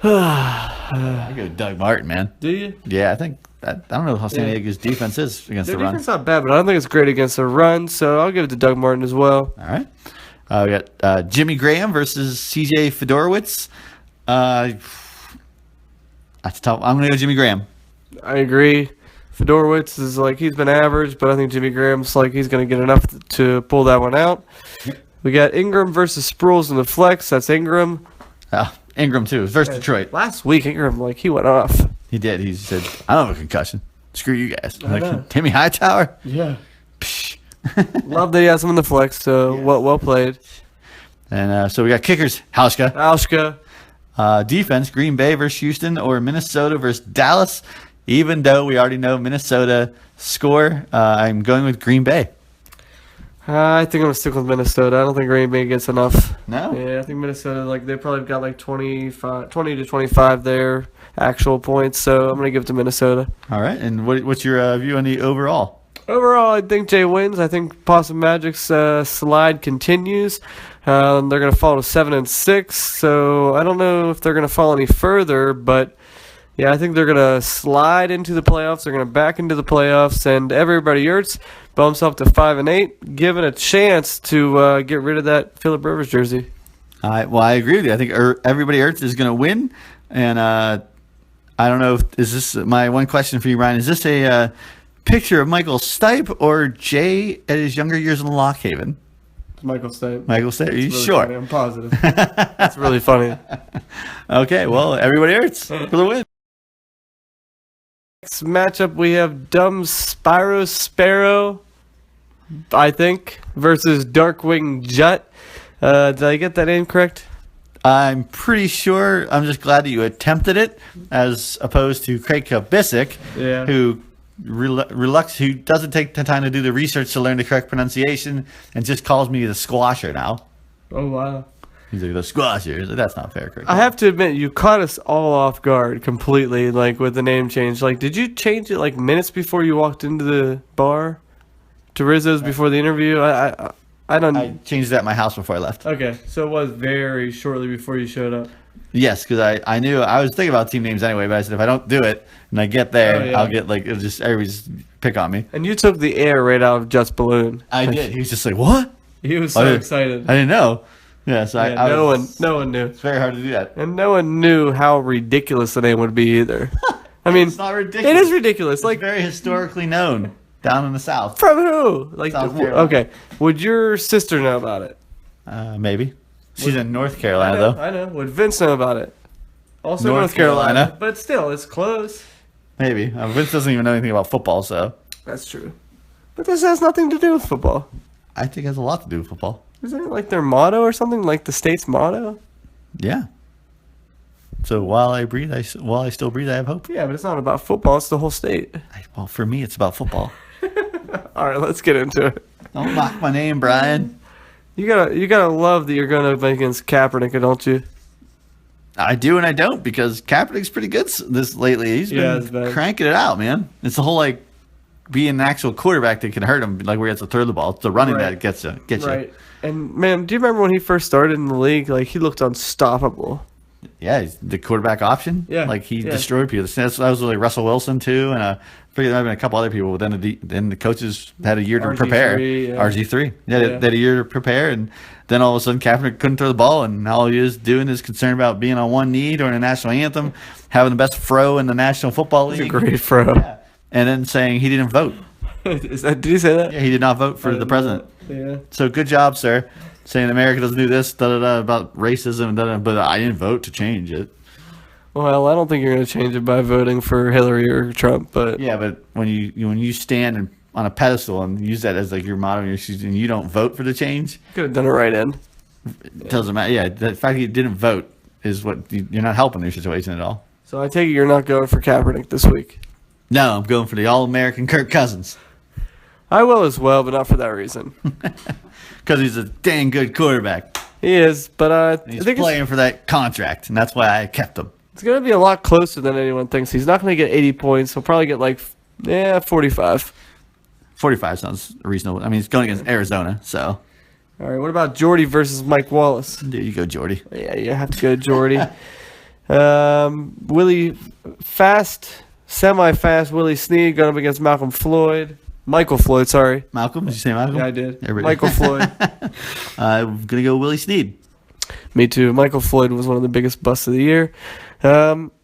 I go Doug Martin, man. Do you? Yeah, I think I don't know how San Yeah. Diego's defense is against Their the run. defense not bad, but I don't think it's great against the run, so I'll give it to Doug Martin as well. All right. We got Jimmy Graham versus CJ Fedorowicz. That's tough. I'm going to go Jimmy Graham. I agree. Fedorowicz is like, he's been average, but I think Jimmy Graham's like, he's going to get enough to pull that one out. We got Ingram versus Sproles in the flex. That's Ingram. Ingram, too, versus Detroit. Last week, Ingram, like, he went off. He did. He said, I don't have a concussion. Screw you guys. I know. Like, Timmy Hightower? Yeah. Psh. Love that he has him in the flex, so well played. And so we got kickers, Hauschka. Alshka. Defense, Green Bay versus Houston or Minnesota versus Dallas. Even though we already know Minnesota score, I'm going with Green Bay. I think I'm going to stick with Minnesota. I don't think Green Bay gets enough. No? Yeah, I think Minnesota, like, they probably got like 20 to 25 there, actual points, so I'm going to give it to Minnesota. All right. And what's your view on the overall? Overall, I think Jay wins. I think Possum Magic's slide continues. They're going to fall to 7-6, so I don't know if they're going to fall any further, but yeah, I think they're going to slide into the playoffs. They're going to back into the playoffs, and everybody hurts, bumps up to 5-8, given a chance to get rid of that Phillip Rivers jersey. Well, I agree with you. I think everybody Earth is going to win, and I don't know if is this my one question for you, Ryan. Is this a picture of Michael Stipe or Jay at his younger years in Lock Haven? Michael Stipe. Michael Stipe, are you Really sure? funny. I'm positive. That's really funny. Okay, well, everybody hurts for the win. Next matchup, we have Dumb Spyro Sparrow, I think, versus Darkwing Jut. Did I get that name correct? I'm pretty sure. I'm just glad that you attempted it, as opposed to Craig Kubisic, Yeah. who who doesn't take the time to do the research to learn the correct pronunciation and just calls me the squasher now. Oh, wow. He's like, the squasher. That's not fair, Craig. I have to admit, you caught us all off guard completely, like, with the name change. Like, did you change it, like, minutes before you walked into the bar? To Rizzo's before the interview? I don't... I changed that at my house before I left. Okay, so it was very shortly before you showed up. Yes, because I knew I was thinking about team names anyway, but I said if I don't do it and I get there, Oh, yeah. I'll get like it'll just everybody just pick on me. And you took the air right out of Jut's balloon. I did. He was just like, "What? He was I so didn't- excited. I didn't know." Yeah, so Yeah, I no was, one knew. It's very hard to do that. And no one knew how ridiculous the name would be either. I mean, It's not ridiculous. it is ridiculous. It's Like, very historically known down in the South. from who? Like, South Carolina. okay. Would your sister know about it? Maybe she's in North Carolina though. I know. Would Vince know about it? Also North North Carolina. Carolina. But still, it's close. Maybe Vince doesn't even know anything about football, so That's true. But this has nothing to do with football. I think it has a lot to do with football. Isn't it like their motto or something? Like the state's motto? Yeah. So while I still breathe, I have hope. Yeah, but it's not about football. It's the whole state. Well, for me, it's about football. All right, let's get into it. Don't mock my name, Brian. You gotta love that you're going to against Kaepernick, don't you? I do and I don't because Kaepernick's pretty good this lately. He's Yeah, it's been bad. cranking it out, man. It's the whole like being an actual quarterback that can hurt him, like where he has to throw the ball. It's the running Right. that gets you. Right. And man, do you remember when he first started in the league? Like he looked unstoppable. Yeah, he's the quarterback option. Yeah, like he yeah. destroyed people. That was like Russell Wilson too, and I figured there might have been a couple other people. But then the coaches had a year to RG3, prepare. yeah. RG3, Yeah. they had a year to prepare, and then all of a sudden Kaepernick couldn't throw the ball, and all he is doing is concerned about being on one knee during a national anthem, having the best fro in the National Football He's a League, great throw. Yeah. And then saying he didn't vote. Did he say that? Yeah, he did not vote for the president. Yeah. So good job, sir. saying America doesn't do this, about racism, but I didn't vote to change it. Well, I don't think you're going to change it by voting for Hillary or Trump, but Yeah, but when you stand on a pedestal and use that as like your motto, and you don't vote for the change, could have done it right in. it doesn't matter. Yeah, the fact that you didn't vote is what you're not helping your situation at all. So I take it you're not going for Kaepernick this week. No, I'm going for the All-American Kirk Cousins I will as well, but not for that reason. because he's a dang good quarterback. He is, but I He's think playing for that contract, and that's why I kept him. it's going to be a lot closer than anyone thinks. He's not going to get 80 points. He'll probably get 45. 45 sounds reasonable. I mean, he's going against Arizona, so All right, what about Jordy versus Mike Wallace? there you go, Jordy. Yeah, you have to go Jordy. Semi-fast Willie Snead going up against Michael Floyd, sorry. Malcolm, did you say Malcolm? Yeah, I did. Everybody. Michael Floyd. I'm gonna go Willie Snead. Me too. Michael Floyd was one of the biggest busts of the year.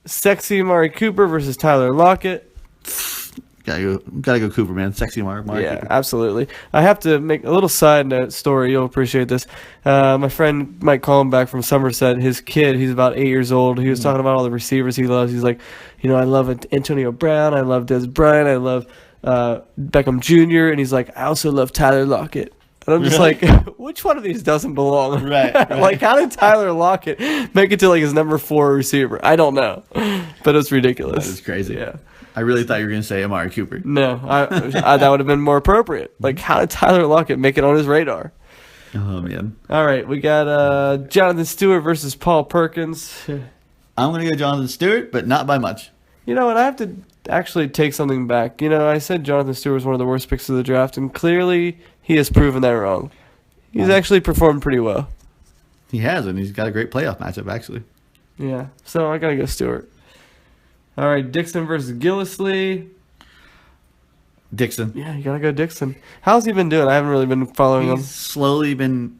Sexy Amari Cooper versus Tyler Lockett. Gotta go Cooper, man. Sexy Mark. Yeah, absolutely. I have to make a little side note story. You'll appreciate this. My friend Mike Collenbach from Somerset, his kid, he's about 8 years old. He was talking about all the receivers he loves. He's like, I love Antonio Brown. I love Des Bryant. I love Beckham Jr. And he's like, I also love Tyler Lockett. And I'm just like, which one of these doesn't belong? Right. Like, how did Tyler Lockett make it to his number 4 receiver? I don't know. But it's ridiculous. That is crazy. Yeah. I really thought you were gonna say Amari Cooper. No, I that would have been more appropriate. Like, how did Tyler Lockett make it on his radar? Oh man. All right, we got Jonathan Stewart versus Paul Perkins. I'm gonna go Jonathan Stewart, but not by much. You know what? I have to actually take something back. I said Jonathan Stewart was one of the worst picks of the draft, and clearly he has proven that wrong. He's actually performed pretty well. He has, and he's got a great playoff matchup actually. Yeah, so I gotta go Stewart. All right, Dixon versus Gillislee. Dixon. Yeah, you gotta go Dixon. How's he been doing? I haven't really been following him. He's slowly been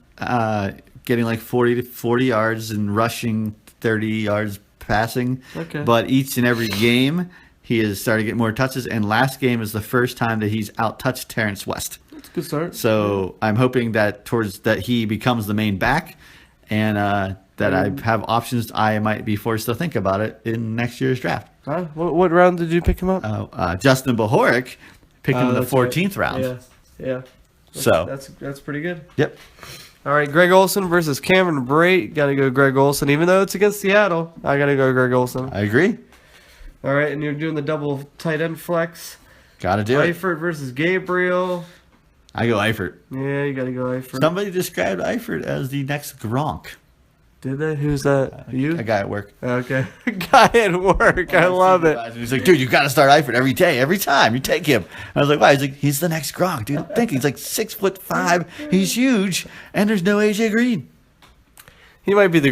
getting like 40 yards and rushing, 30 yards passing. Okay. But each and every game, he has started to get more touches. And last game is the first time that he's out-touched Terrence West. That's a good start. So I'm hoping that he becomes the main back, and that I have options. I might be forced to think about it in next year's draft. Huh? What round did you pick him up? Justin Bohoric picked him in the That's right. 14th round. Yeah. So That's pretty good. yep. All right, Greg Olson versus Cameron Brate. Got to go Greg Olson. Even though it's against Seattle, I got to go Greg Olson. I agree. All right, and you're doing the double tight end flex. Got to do it. Eifert versus Gabriel. I go Eifert. Yeah, you got to go Eifert. Somebody described Eifert as the next Gronk. Did they? Who's that? You? A guy at work. Okay. Guy at work. I love it. He's like, dude, you got to start Eifert every day, every time you take him. I was like, why? He's like, he's the next Gronk, dude. Think he's like 6'5". He's huge, and there's no AJ Green. He might be the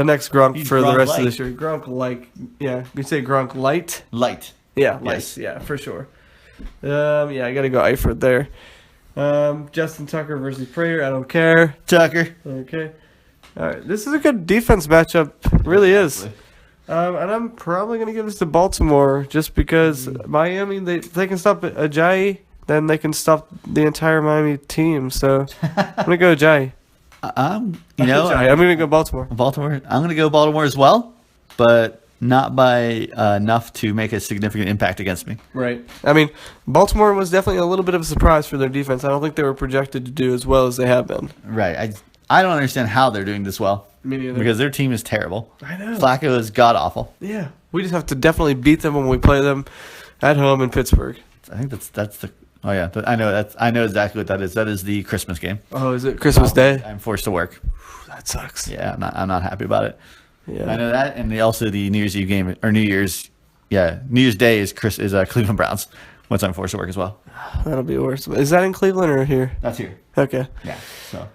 next Gronk He's for the Gronk rest light. of this year. Gronk yeah. You say Gronk light? Light. Yeah, Yes. light. Yeah, for sure. Yeah, I got to go Eifert there. Justin Tucker versus Prater. I don't care. Tucker. Okay. All right. This is a good defense matchup. It really is. And I'm probably going to give this to Baltimore just because Miami, they can stop Ajayi, then they can stop the entire Miami team. So I'm going to go Ajayi. I'm I'm going to go Baltimore. Baltimore. I'm going to go Baltimore as well, but not by enough to make a significant impact against me. Right. I mean, Baltimore was definitely a little bit of a surprise for their defense. I don't think they were projected to do as well as they have been. Right. I don't understand how they're doing this well. Me neither. Because their team is terrible. I know. Flacco is god awful. Yeah. We just have to definitely beat them when we play them at home in Pittsburgh. I think that's the. Oh yeah, I know exactly what that is. That is the Christmas game. Oh, is it Christmas Day? I'm forced to work. That sucks. Yeah, I'm not happy about it. Yeah. I know that, and also the New Year's Eve game or New Year's Day is Cleveland Browns. Once I'm forced to work as well. That'll be worse. Is that in Cleveland or here? That's here. Okay. Yeah. So.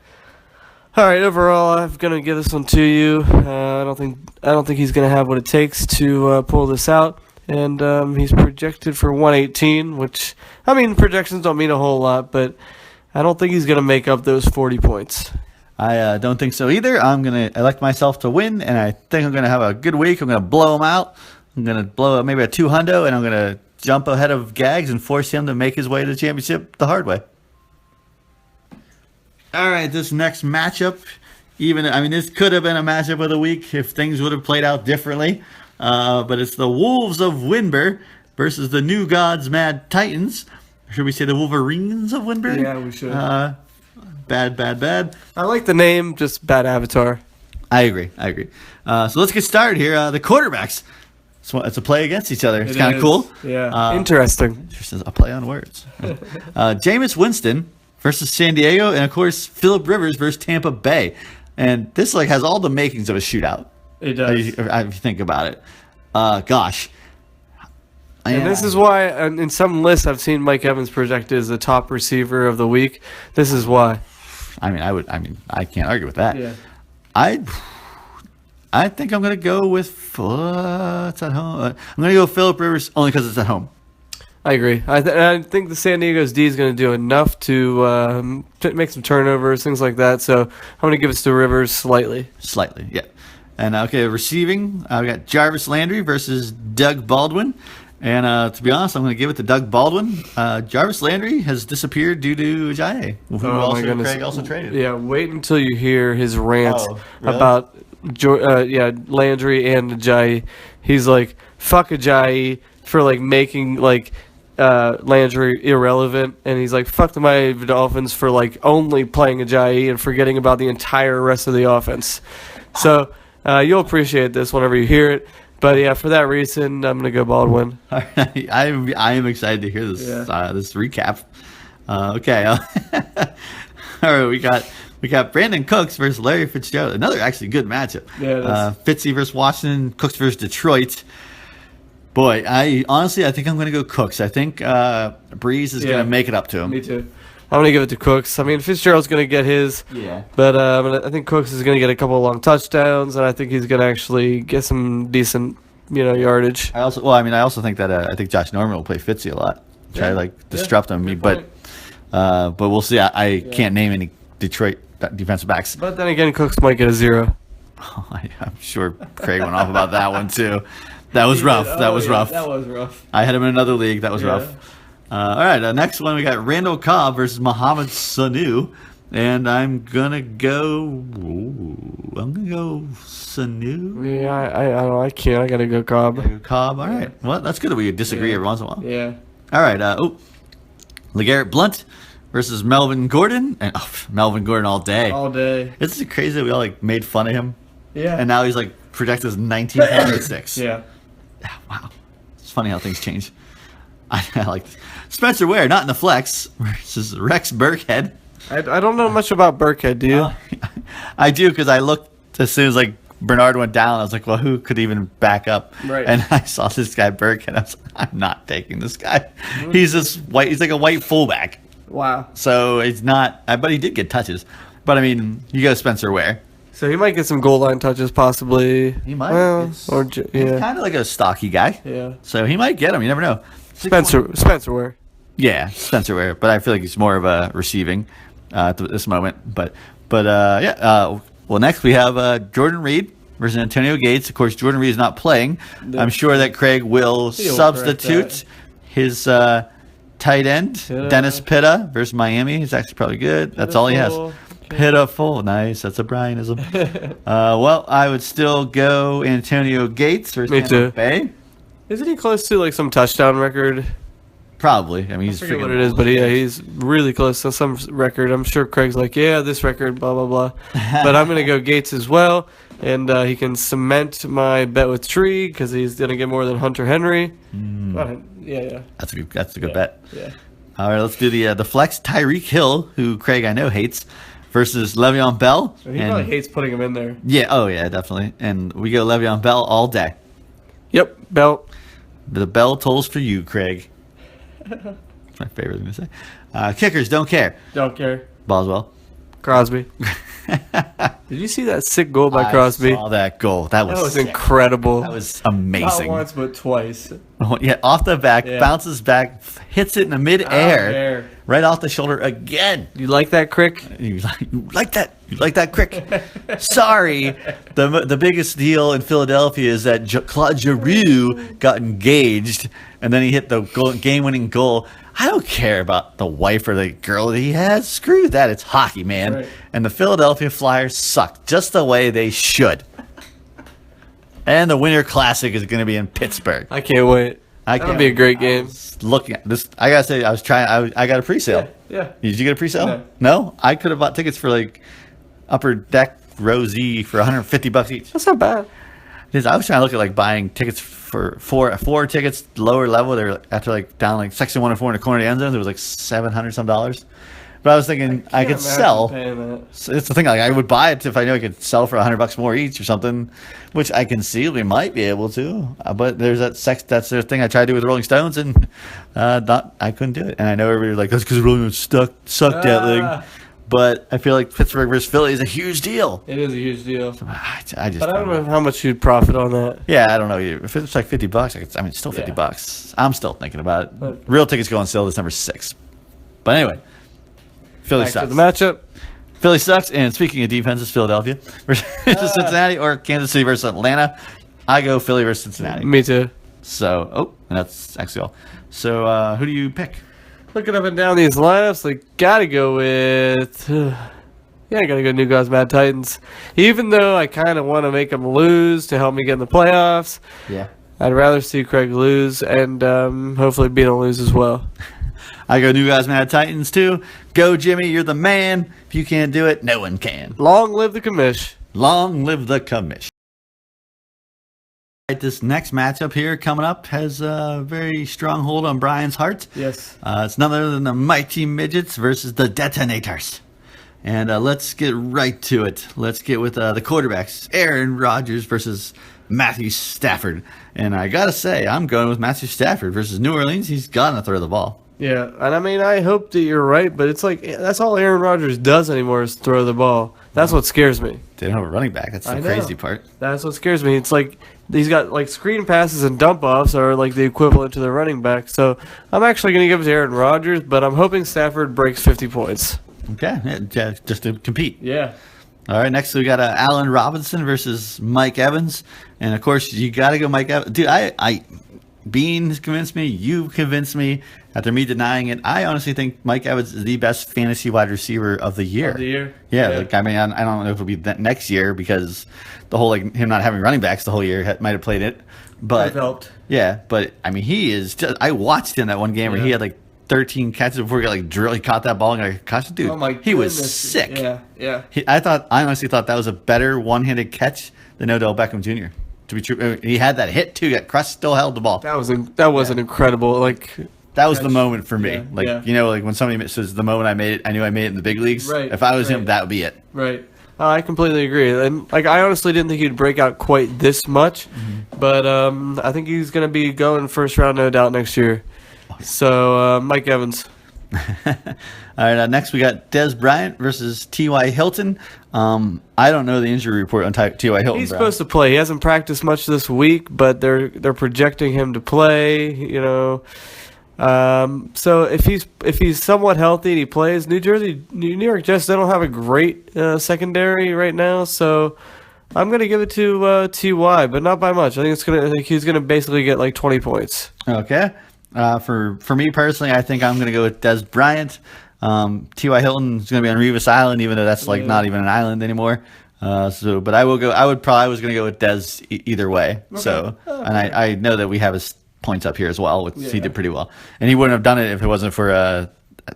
All right. Overall, I'm gonna give this one to you. I don't think he's gonna have what it takes to pull this out. And he's projected for 118, which I mean projections don't mean a whole lot, but I don't think he's gonna make up those 40 points. I don't think so either. I'm going to elect myself to win, and I think I'm going to have a good week. I'm going to blow him out. I'm going to blow up maybe a 200, and I'm going to jump ahead of Gags and force him to make his way to the championship the hard way. All right, this next matchup, this could have been a matchup of the week if things would have played out differently. But it's the Wolves of Winber versus the New Gods Mad Titans. Should we say the Wolverines of Winber? Yeah, we should. Bad. I like the name, just bad avatar. I agree. So let's get started here. The quarterbacks. It's a play against each other. It's kind of cool. Yeah. Interesting. A play on words. Jameis Winston versus San Diego, and of course Phillip Rivers versus Tampa Bay. And this has all the makings of a shootout. It does. If you think about it. Gosh. And this is why, in some lists, I've seen Mike Evans projected as the top receiver of the week. This is why. I can't argue with that. Yeah. I think I'm going to go with it's at home. I'm going to go Phillip Rivers only because it's at home. I agree. I think the San Diego's D is going to do enough to make some turnovers, things like that. So I'm going to give it to Rivers slightly. Slightly, yeah. And receiving, we got Jarvis Landry versus Doug Baldwin. And to be honest, I'm going to give it to Doug Baldwin. Jarvis Landry has disappeared due to Ajayi, who Craig also traded. Yeah, wait until you hear his rant really? about Landry and Ajayi. He's like, fuck Ajayi for making Landry irrelevant, and he's like, fuck the Miami Dolphins for only playing Ajayi and forgetting about the entire rest of the offense. So you'll appreciate this whenever you hear it. But yeah, for that reason, I'm gonna go Baldwin. All right. I am excited to hear this this recap. Okay. All right, we got Brandon Cooks versus Larry Fitzgerald. Another actually good matchup. Yeah. Fitzy versus Washington, Cooks versus Detroit. Boy, I think I'm gonna go Cooks. I think Breeze is gonna make it up to him. Me too. I'm going to give it to Cooks. Fitzgerald's going to get his. Yeah. But I think Cooks is going to get a couple of long touchdowns, and I think he's going to actually get some decent, yardage. I also think that I think Josh Norman will play Fitzy a lot. Try to disrupt him. But we'll see. I can't name any Detroit defensive backs. But then again, Cooks might get a 0. I'm sure Craig went off about that one too. That was rough. That was rough. I had him in another league. That was rough. All right, next one we got Randall Cobb versus Mohamed Sanu, and I'm gonna go Sanu. Yeah, I don't know. I can't. I gotta go Cobb. Cobb. All right. Well, that's good that we disagree every once in a while. Yeah. All right. LeGarrette Blount versus Melvin Gordon, and Melvin Gordon all day. All day. It's crazy that we all made fun of him. Yeah. And now he's projected as 1906. Yeah. Wow. It's funny how things change. I like this. Spencer Ware, not in the flex, versus Rex Burkhead. I don't know much about Burkhead, do you? I do, because I looked as soon as Bernard went down. I was like, well, who could even back up? Right. And I saw this guy Burkhead. I was like, I'm not taking this guy. He's this white. He's like a white fullback. Wow. So it's not. But he did get touches. But you go Spencer Ware. So he might get some goal line touches, possibly. He might. Well, He's yeah. kind of like a stocky guy. Yeah. So he might get him. You never know. Spencer Ware. Yeah, Spencer Ware, but I feel like he's more of a receiving at this moment. But well, next we have Jordan Reed versus Antonio Gates. Of course, Jordan Reed is not playing. I'm sure that Craig will substitute his tight end, Dennis Pitta versus Miami. He's actually probably good. That's all he has. Pitiful. Nice. That's a Brianism. Well, I would still go Antonio Gates versus Tampa Bay. Isn't he close to some touchdown record? Probably. He's I forget what it is, but yeah, he's really close to some record. I'm sure Craig's this record, blah, blah, blah. But I'm going to go Gates as well, and he can cement my bet with Tree because he's going to get more than Hunter Henry. Yeah. That's a good bet. Yeah. All right, let's do the flex. Tyreek Hill, who Craig I know hates, versus Le'Veon Bell. He probably hates putting him in there. Yeah, definitely. And we go Le'Veon Bell all day. Yep, Bell. The bell tolls for you, Craig. That's my favorite thing to say. Kickers don't care. Don't care. Boswell. Crosby. Did you see that sick goal by Crosby? I saw that goal. That was incredible. That was amazing. Not once, but twice. Yeah, off the back, bounces back, hits it in the midair, right off the shoulder again. You like that, Crick? You like that, Crick? Sorry. The biggest deal in Philadelphia is that Claude Giroux got engaged, and then he hit the game-winning goal. I don't care about the wife or the girl that he has. Screw that. It's hockey, man. Right. And the Philadelphia Flyers suck just the way they should. And the Winter Classic is going to be in Pittsburgh. I can't wait. That'll can't be a wait. great game. Looking at this, I gotta say, I got a pre-sale. Yeah. Did you get a pre-sale? No. No? I could have bought tickets for like upper deck row Z for $150 each. That's not bad. Because I was trying to look at like buying tickets for four tickets lower level. They're after like down like section 1 and 4 in the corner of the end zone. It was like $700 some. But I was thinking I could sell. So it's the thing. Like I would buy it if I knew I could sell for $100 more each or something, which I conceivably might be able to. But there's that's the thing I tried to do with the Rolling Stones, and I couldn't do it. And I know everybody was like, that's because Rolling Stones sucked that league. But I feel like Pittsburgh versus Philly is a huge deal. It is a huge deal. I just But I don't know how much you'd profit on that. Yeah, I don't know. If it's like $50, I mean, still $50. I'm still thinking about it. Real tickets go on sale December 6th. But anyway, Philly Back to sucks. the matchup. Philly sucks. And speaking of defenses, Philadelphia versus Cincinnati or Kansas City versus Atlanta. I go Philly versus Cincinnati. Me too. So, and that's actually all. So, who do you pick? Looking up and down these lineups, like, gotta go with. I gotta go New Gods Mad Titans. Even though I kind of want to make them lose to help me get in the playoffs, Yeah. I'd rather see Craig lose and hopefully beat him lose as well. I go New Guys Mad Titans too. Go Jimmy, you're the man. If you can't do it, no one can. Long live the commish. Long live the commission. This next matchup here coming up has a very strong hold on Brian's heart. Yes. It's none other than the Mighty Midgets versus the Detonators. And let's get right to it. Let's get with the quarterbacks. Aaron Rodgers versus Matthew Stafford. And I got to say, I'm going with Matthew Stafford versus New Orleans. He's got to throw the ball. Yeah, and I mean, I hope that you're right, but it's like that's all Aaron Rodgers does anymore is throw the ball. That's what scares me. They don't have a running back. That's the crazy part. That's what scares me. It's like he's got like screen passes and dump offs are like the equivalent to the running back. So I'm actually going to give it to Aaron Rodgers, but I'm hoping Stafford breaks 50 points. Okay, yeah, just to compete. Yeah. All right, next we got Allen Robinson versus Mike Evans. And, of course, you got to go Mike Evans. Dude, Bean has convinced me. You've convinced me. After me denying it, I honestly think Mike Evans is the best fantasy wide receiver of the year. Of the year? Yeah, Yeah. like I mean, I don't know if it'll be that next year because the whole like him not having running backs the whole year might have played it. But I've helped. yeah, but I mean, he is. I watched him that one game where he had like 13 catches before he got like drilled. He caught that ball and got like, gosh, dude, Oh my he was goodness. sick. Yeah. I honestly thought that was a better one-handed catch than Odell Beckham Jr. To be true, he had that hit too. That Crust still held the ball. That was an incredible like. That was the moment for me. Yeah. You know, like when somebody says the moment I made it, I knew I made it in the big leagues. Right, If I was him, right. that would be it. Right. I completely agree. And like I honestly didn't think he'd break out quite this much, but I think he's going to be going first round no doubt next year. So Mike Evans. All right, next we got Des Bryant versus T.Y. Hilton. I don't know the injury report on T.Y. Hilton. He's Brown. supposed to play. He hasn't practiced much this week, but they're projecting him to play. You know, so if he's somewhat healthy and he plays, New York Jets, they don't have a great secondary right now. So I'm gonna give it to Ty, but not by much. I think he's gonna basically get like 20 points. Okay. For me personally, I think I'm going to go with Des Bryant. T.Y. Hilton is going to be on Revis Island, even though that's like not even an island anymore. But I was going to go with Des either way. Okay. So, and I know that we have his points up here as well, which he did pretty well. And he wouldn't have done it if it wasn't for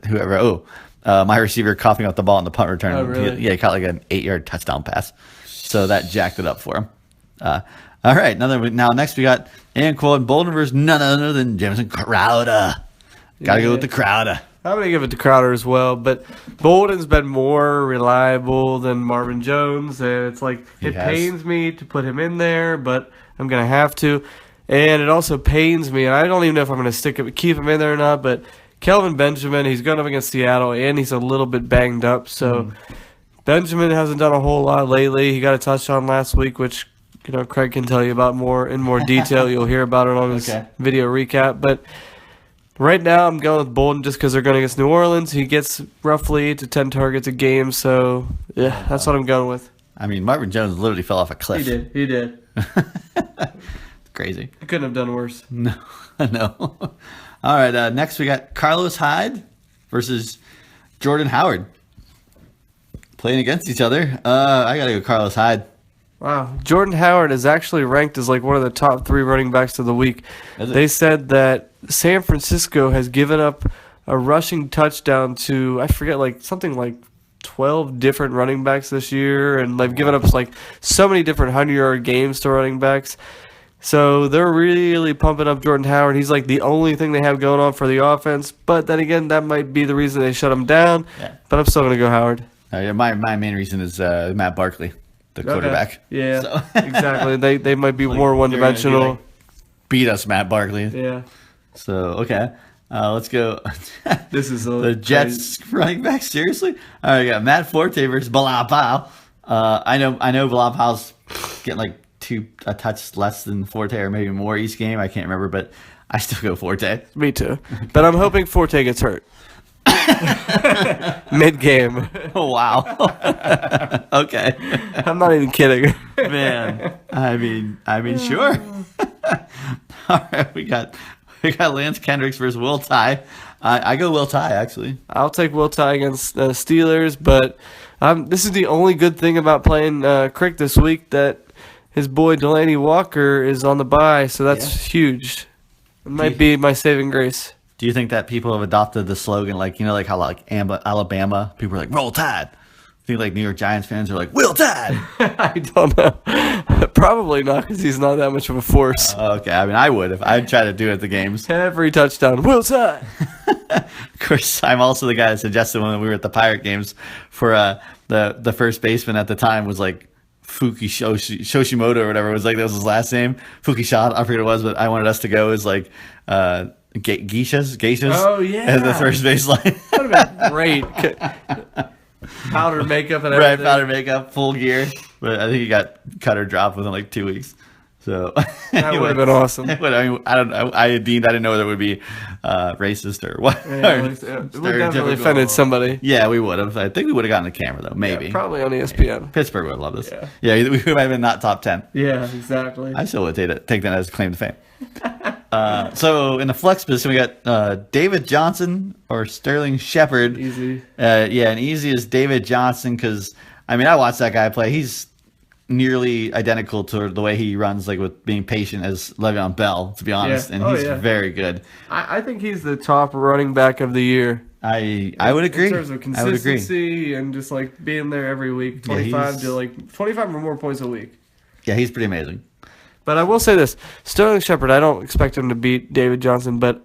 whoever. My receiver coughing up the ball in the punt return. Oh, really? He caught like an 8-yard touchdown pass. So that jacked it up for him. All right, now next we got Anquan Bolden versus none other than Jameson Crowder. Got to go with the Crowder. I'm going to give it to Crowder as well, but Bolden's been more reliable than Marvin Jones, and it's like it pains me to put him in there, but I'm going to have to. And it also pains me, and I don't even know if I'm going to keep him in there or not, but Kelvin Benjamin, he's going up against Seattle, and he's a little bit banged up, so Benjamin hasn't done a whole lot lately. He got a touchdown last week, which Craig can tell you about in more detail. You'll hear about it on his video recap. But right now, I'm going with Bolden just because they're going against New Orleans. He gets roughly 8 to 10 targets a game. So, yeah, that's what I'm going with. I mean, Marvin Jones literally fell off a cliff. He did. Crazy. I couldn't have done worse. No. All All right, next we got Carlos Hyde versus Jordan Howard. Playing against each other. I got to go Carlos Hyde. Wow. Jordan Howard is actually ranked as like one of the top 3 running backs of the week. Is it? They said that San Francisco has given up a rushing touchdown to, I forget, like something like 12 different running backs this year, and they've given up like so many different 100-yard games to running backs. So they're really pumping up Jordan Howard. He's like the only thing they have going on for the offense. But then again, that might be the reason they shut him down. Yeah. But I'm still going to go Howard. My main reason is Matt Barkley, the quarterback. Yeah, So- exactly. They might be more They're one-dimensional. gonna be like, beat us, Matt Barkley. Yeah. So, okay. Let's go. This is The Jets running back, seriously? All right, we got Matt Forte versus Bilal Powell. I know Bilal Powell's getting like a touch less than Forte or maybe more each game. I can't remember, but I still go Forte. Me too. But I'm hoping Forte gets hurt. Mid-game. Oh, wow. Okay. I'm not even kidding. Man. I mean, sure. All right, we got Lance Kendricks versus Will Tye. I go Will Tye, actually. I'll take Will Tye against the Steelers, but this is the only good thing about playing Crick this week, that his boy Delaney Walker is on the bye, so that's huge. It might be my saving grace. Do you think that people have adopted the slogan, like, you know, like how like Alabama, people are like, Roll Tide? I think like New York Giants fans are like, Will Tide? I don't know. Probably not, because he's not that much of a force. Okay, I mean, I would if I'd try to do it at the games. Every touchdown, Will Tye. Of course, I'm also the guy that suggested when we were at the Pirate games for the first baseman at the time was like Fuki Shoshimoto or whatever. It was like, that was his last name. Fuki Shot, I forget what it was, but I wanted us to go as like geishas. Oh, yeah. As the first baseline. That would have been great. Powder makeup and Right, everything. powder makeup, full gear. But I think he got cut or dropped within like 2 weeks. So That would have been awesome. But I mean, I don't know. I didn't know there would be racist or what. Yeah, or it would definitely stereotypical. offended somebody. Yeah, we would have. I think we would have gotten the camera though. Maybe. Yeah, probably on ESPN. Pittsburgh would have loved us. Yeah. Yeah, we might have been not top 10. Yeah, exactly. I still would take that as a claim to fame. So in the flex position, we got David Johnson or Sterling Shepard. Easy. Yeah, and easy is David Johnson because, I mean, I watched that guy play. He's nearly identical to the way he runs, like with being patient, as Le'Veon Bell, to be honest. Yeah. And Oh, he's yeah. very good. I think he's the top running back of the year. I would agree. In terms of I would agree. consistency and just like being there every week, Yeah, 25 or more points a week. Yeah, he's pretty amazing. But I will say this, Sterling Shepard, I don't expect him to beat David Johnson, but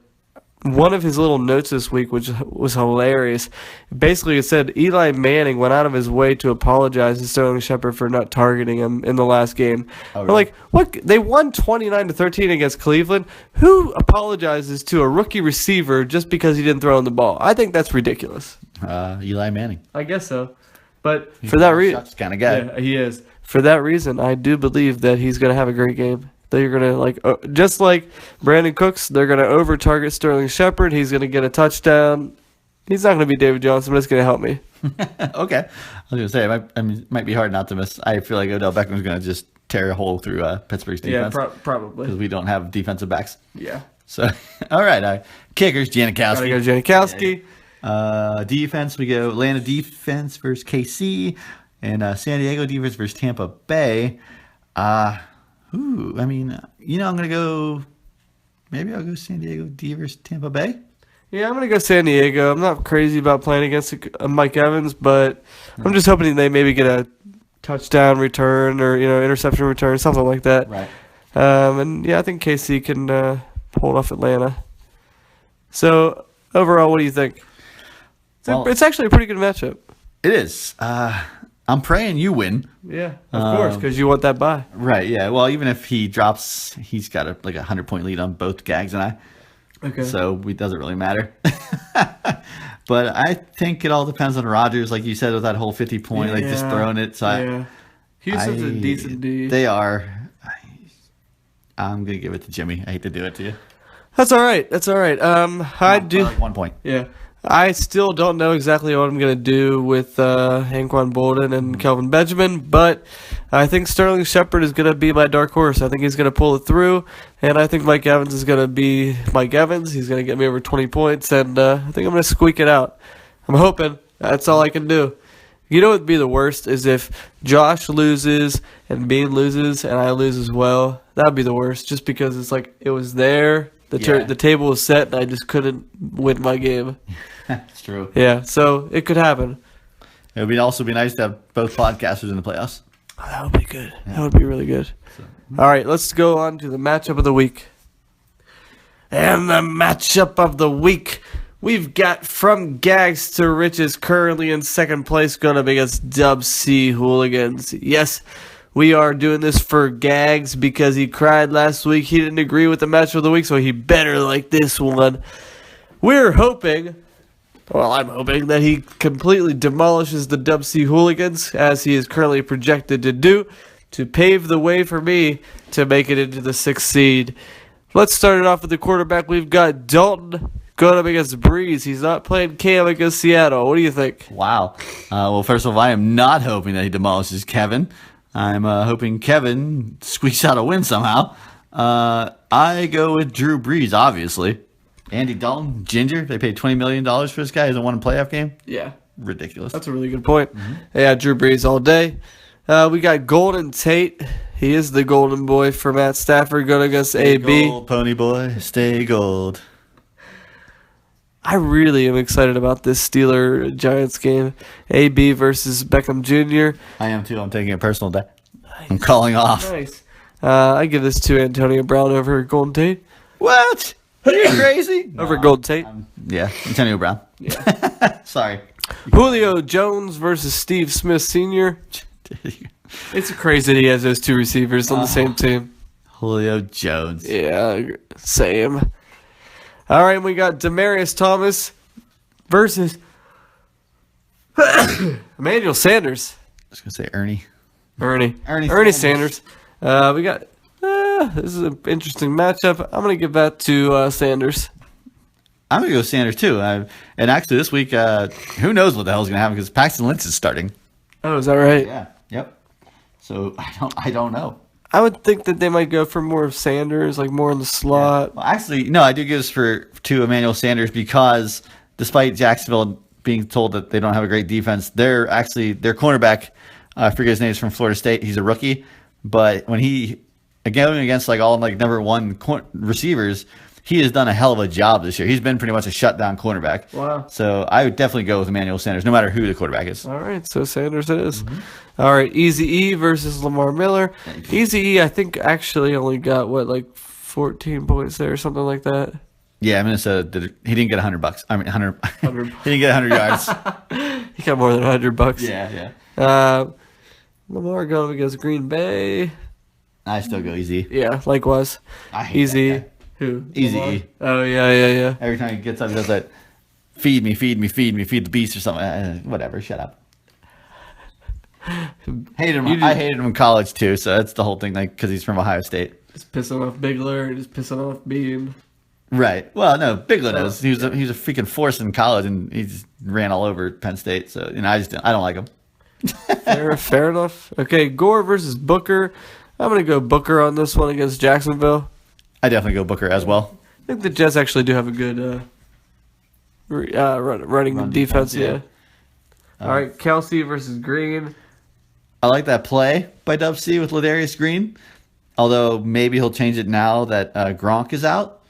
one of his little notes this week, which was hilarious, basically it said Eli Manning went out of his way to apologize to Sterling Shepard for not targeting him in the last game. Oh, I'm really? like, what? They won 29-13 against Cleveland. Who apologizes to a rookie receiver just because he didn't throw in the ball? I think that's ridiculous. Eli Manning. I guess so. But for that reason, kind of guy. yeah, he is. For that reason, I do believe that he's going to have a great game. They're going to, just like Brandon Cooks, they're going to over-target Sterling Shepard. He's going to get a touchdown. He's not going to be David Johnson, but it's going to help me. Okay. I was going to say, it might be hard not to miss. I feel like Odell Beckham's going to just tear a hole through Pittsburgh's defense. Yeah, Because probably. we don't have defensive backs. Yeah. So, all right. Kickers, Got to go Janikowski. Janikowski. Defense, we go Atlanta defense versus KC. And San Diego defense versus Tampa Bay. I mean, I'm going to go, maybe I'll go San Diego D versus Tampa Bay. Yeah, I'm going to go San Diego. I'm not crazy about playing against Mike Evans, but I'm just hoping they maybe get a touchdown return or, interception return, something like that. Right. And, yeah, I think KC can hold off Atlanta. So, overall, what do you think? It's actually a pretty good matchup. It is. I'm praying you win. Yeah, of course, because you want that bye. Right, yeah. Well, even if he drops, he's got a 100-point lead on both Gags and I. Okay. So it doesn't really matter. But I think it all depends on Rodgers, like you said, with that whole 50-point, just throwing it. So Houston's a decent D. They are. I'm going to give it to Jimmy. I hate to do it to you. That's all right. I do. 1 point. Yeah. I still don't know exactly what I'm going to do with Anquan Bolden and Kelvin Benjamin, but I think Sterling Shepard is going to be my dark horse. I think he's going to pull it through, and I think Mike Evans is going to be Mike Evans. He's going to get me over 20 points, and I think I'm going to squeak it out. I'm hoping. That's all I can do. You know what would be the worst is if Josh loses and Bean loses and I lose as well. That would be the worst, just because it's like it was there. The table was set, and I just couldn't win my game. That's true. Yeah, so it could happen. It would also be nice to have both podcasters in the playoffs. Oh, that would be good. That would be really good. All right, let's go on to the matchup of the week. And the matchup of the week, we've got From Gags to Riches, currently in second place, going up against Dub C Hooligans. Yes, we are doing this for Gags because he cried last week. He didn't agree with the match of the week, so he better like this one. We're hoping, well, I'm hoping that he completely demolishes the Dub C Hooligans, as he is currently projected to do, to pave the way for me to make it into the 6th seed. Let's start it off with the quarterback. We've got Dalton going up against Breeze. He's not playing Cam against Seattle. What do you think? Wow. Well, first of all, I am not hoping that he demolishes Kevin. I'm hoping Kevin squeaks out a win somehow. I go with Drew Brees, obviously. Andy Dalton, Ginger. They paid $20 million for this guy. He hasn't won a playoff game. Yeah, Ridiculous. that's a really good point. Yeah, Drew Brees all day. We got Golden Tate. He is the golden boy for Matt Stafford going against AB. Gold, pony boy, stay gold. I really am excited about this Steeler-Giants game. AB versus Beckham Jr. I am too. I'm taking a personal day. I'm calling off. Nice. I give this to Antonio Brown over Golden Tate. What? Are you crazy? Over Golden Tate. Yeah, Antonio Brown. Yeah. Sorry. Julio Jones versus Steve Smith Sr. It's crazy that he has those two receivers on the same team. Julio Jones. Yeah, same. All right, we got Demaryius Thomas versus Emmanuel Sanders. I was going to say Ernie. Ernie Sanders. We got this is an interesting matchup. I'm going to give that to Sanders. I'm going to go Sanders too. And actually this week, who knows what the hell's going to happen because Paxton Lynch is starting. Oh, is that right? Yeah. Yep. So I don't know. I would think that they might go for more of Sanders, like more in the slot. Well, actually, no, I do give this to Emmanuel Sanders because despite Jacksonville being told that they don't have a great defense, their cornerback, I forget his name, is from Florida State. He's a rookie, but when he going against like all like number one receivers, he has done a hell of a job this year. He's been pretty much a shutdown cornerback. Wow. So I would definitely go with Emmanuel Sanders, no matter who the quarterback is. All right, so Sanders it is. All right, Eazy-E versus Lamar Miller. Eazy-E, I think, actually only got, like 14 points there or something like that. Yeah, Minnesota he didn't get $100. I mean, 100. He didn't get 100 yards. He got more than $100. Yeah. Lamar going against Green Bay. I still go easy. Yeah, likewise. I hate Easy. that guy. Who? Easy. Oh, yeah. Every time he gets up, he does that, feed me, feed the beast or something. Whatever, shut up. Hated him. I hated him in college too, so that's the whole thing, like, because he's from Ohio State. Just pissing off Bigler, just pissing off Bean. Right. Well, no, Bigler knows. He was a freaking force in college, and he just ran all over Penn State, so, I don't like him. Fair enough. Okay, Gore versus Booker. I'm going to go Booker on this one against Jacksonville. I definitely go Booker as well. I think the Jets actually do have a good running defense, yeah. All right, Kelsey versus Green. I like that play by Dub C with Ladarius Green, although maybe he'll change it now that Gronk is out,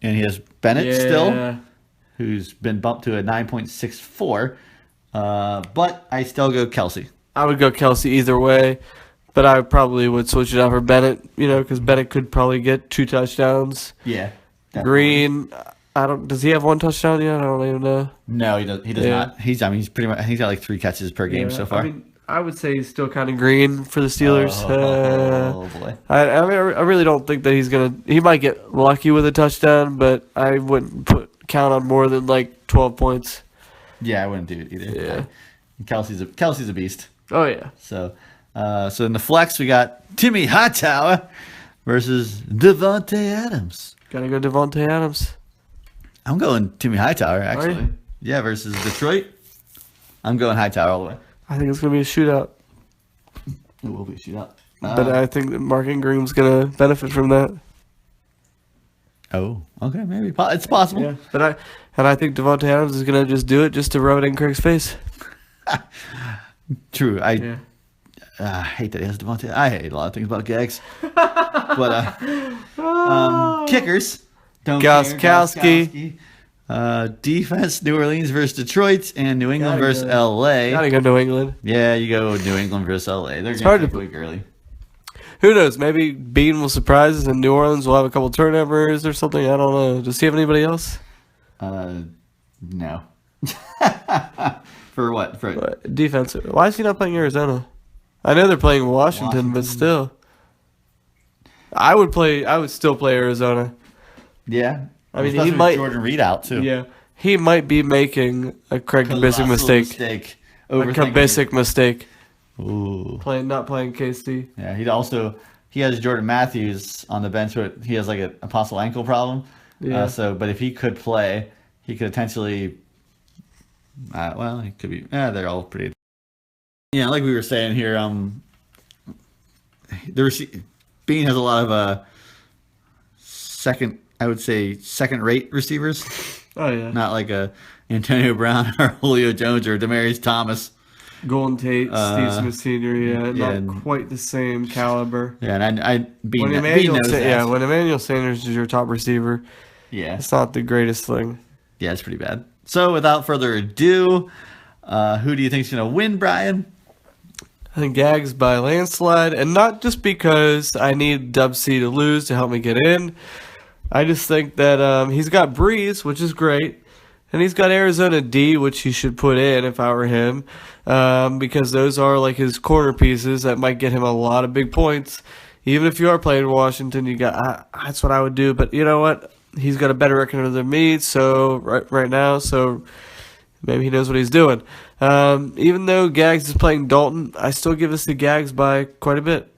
and he has Bennett still, who's been bumped to a 9.64. But I still go Kelsey. I would go Kelsey either way, but I probably would switch it out for Bennett, because Bennett could probably get 2 touchdowns. Yeah. Definitely. Green, does he have 1 touchdown yet? I don't even know. No, he does not. He's pretty much, he's got like 3 catches per game so far. I would say he's still kind of green for the Steelers. Oh boy. I really don't think that he's going to, he might get lucky with a touchdown, but I wouldn't count on more than like 12 points. Yeah, I wouldn't do it either. Yeah. Kelsey's a beast. Oh yeah. So in the flex we got Timmy Hightower versus Devontae Adams. Gotta go Devontae Adams. I'm going Timmy Hightower actually. Are you? Yeah, versus Detroit. I'm going Hightower all the way. I think it's going to be a shootout. It will be a shootout. But I think that Mark Ingram's going to benefit from that. Oh, okay, maybe. It's possible. Yeah. But I think Devontae Adams is going to just do it just to rub it in Craig's face. True. Yeah. I hate that he has Devontae. I hate a lot of things about Gags. But kickers. Don't care. Gostkowski. Defense, New Orleans versus Detroit, and New England Gotta versus go. LA. Gotta go New England. Yeah, you go New England versus LA. They're hard going to- to week early. Who knows? Maybe Bean will surprise us and New Orleans will have a couple turnovers or something. I don't know. Does he have anybody else? No. For what? For Defense. Why is he not playing Arizona? I know they're playing Washington, but still. I would still play Arizona. yeah. I mean, Especially he with might. Jordan Reed out too. Yeah. He might be making a Craig Kubisik mistake. A Kubisik mistake. Ooh. Not playing KC. Yeah. He has Jordan Matthews on the bench, but he has like a possible ankle problem. Yeah. But if he could play, he could potentially. He could be. Yeah, they're all pretty. Yeah, like we were saying here, Bean has a lot of second-rate receivers. Oh yeah. Not like Antonio Brown or Julio Jones or Demaryius Thomas. Golden Tate, Steve Smith Sr. Yeah, yeah, not quite the same caliber. Yeah, and Bean When knows that. when Emmanuel Sanders is your top receiver, Yeah, it's not the greatest thing. yeah, it's pretty bad. So without further ado, who do you think's gonna win, Brian? I think Gags by landslide, and not just because I need Dub C to lose to help me get in. I just think that he's got Breeze, which is great, and he's got Arizona D, which he should put in if I were him, because those are like his corner pieces that might get him a lot of big points. Even if you are playing Washington, that's what I would do. But you know what? He's got a better record than me, so right now, so maybe he knows what he's doing. Even though Gags is playing Dalton, I still give this to Gags by quite a bit.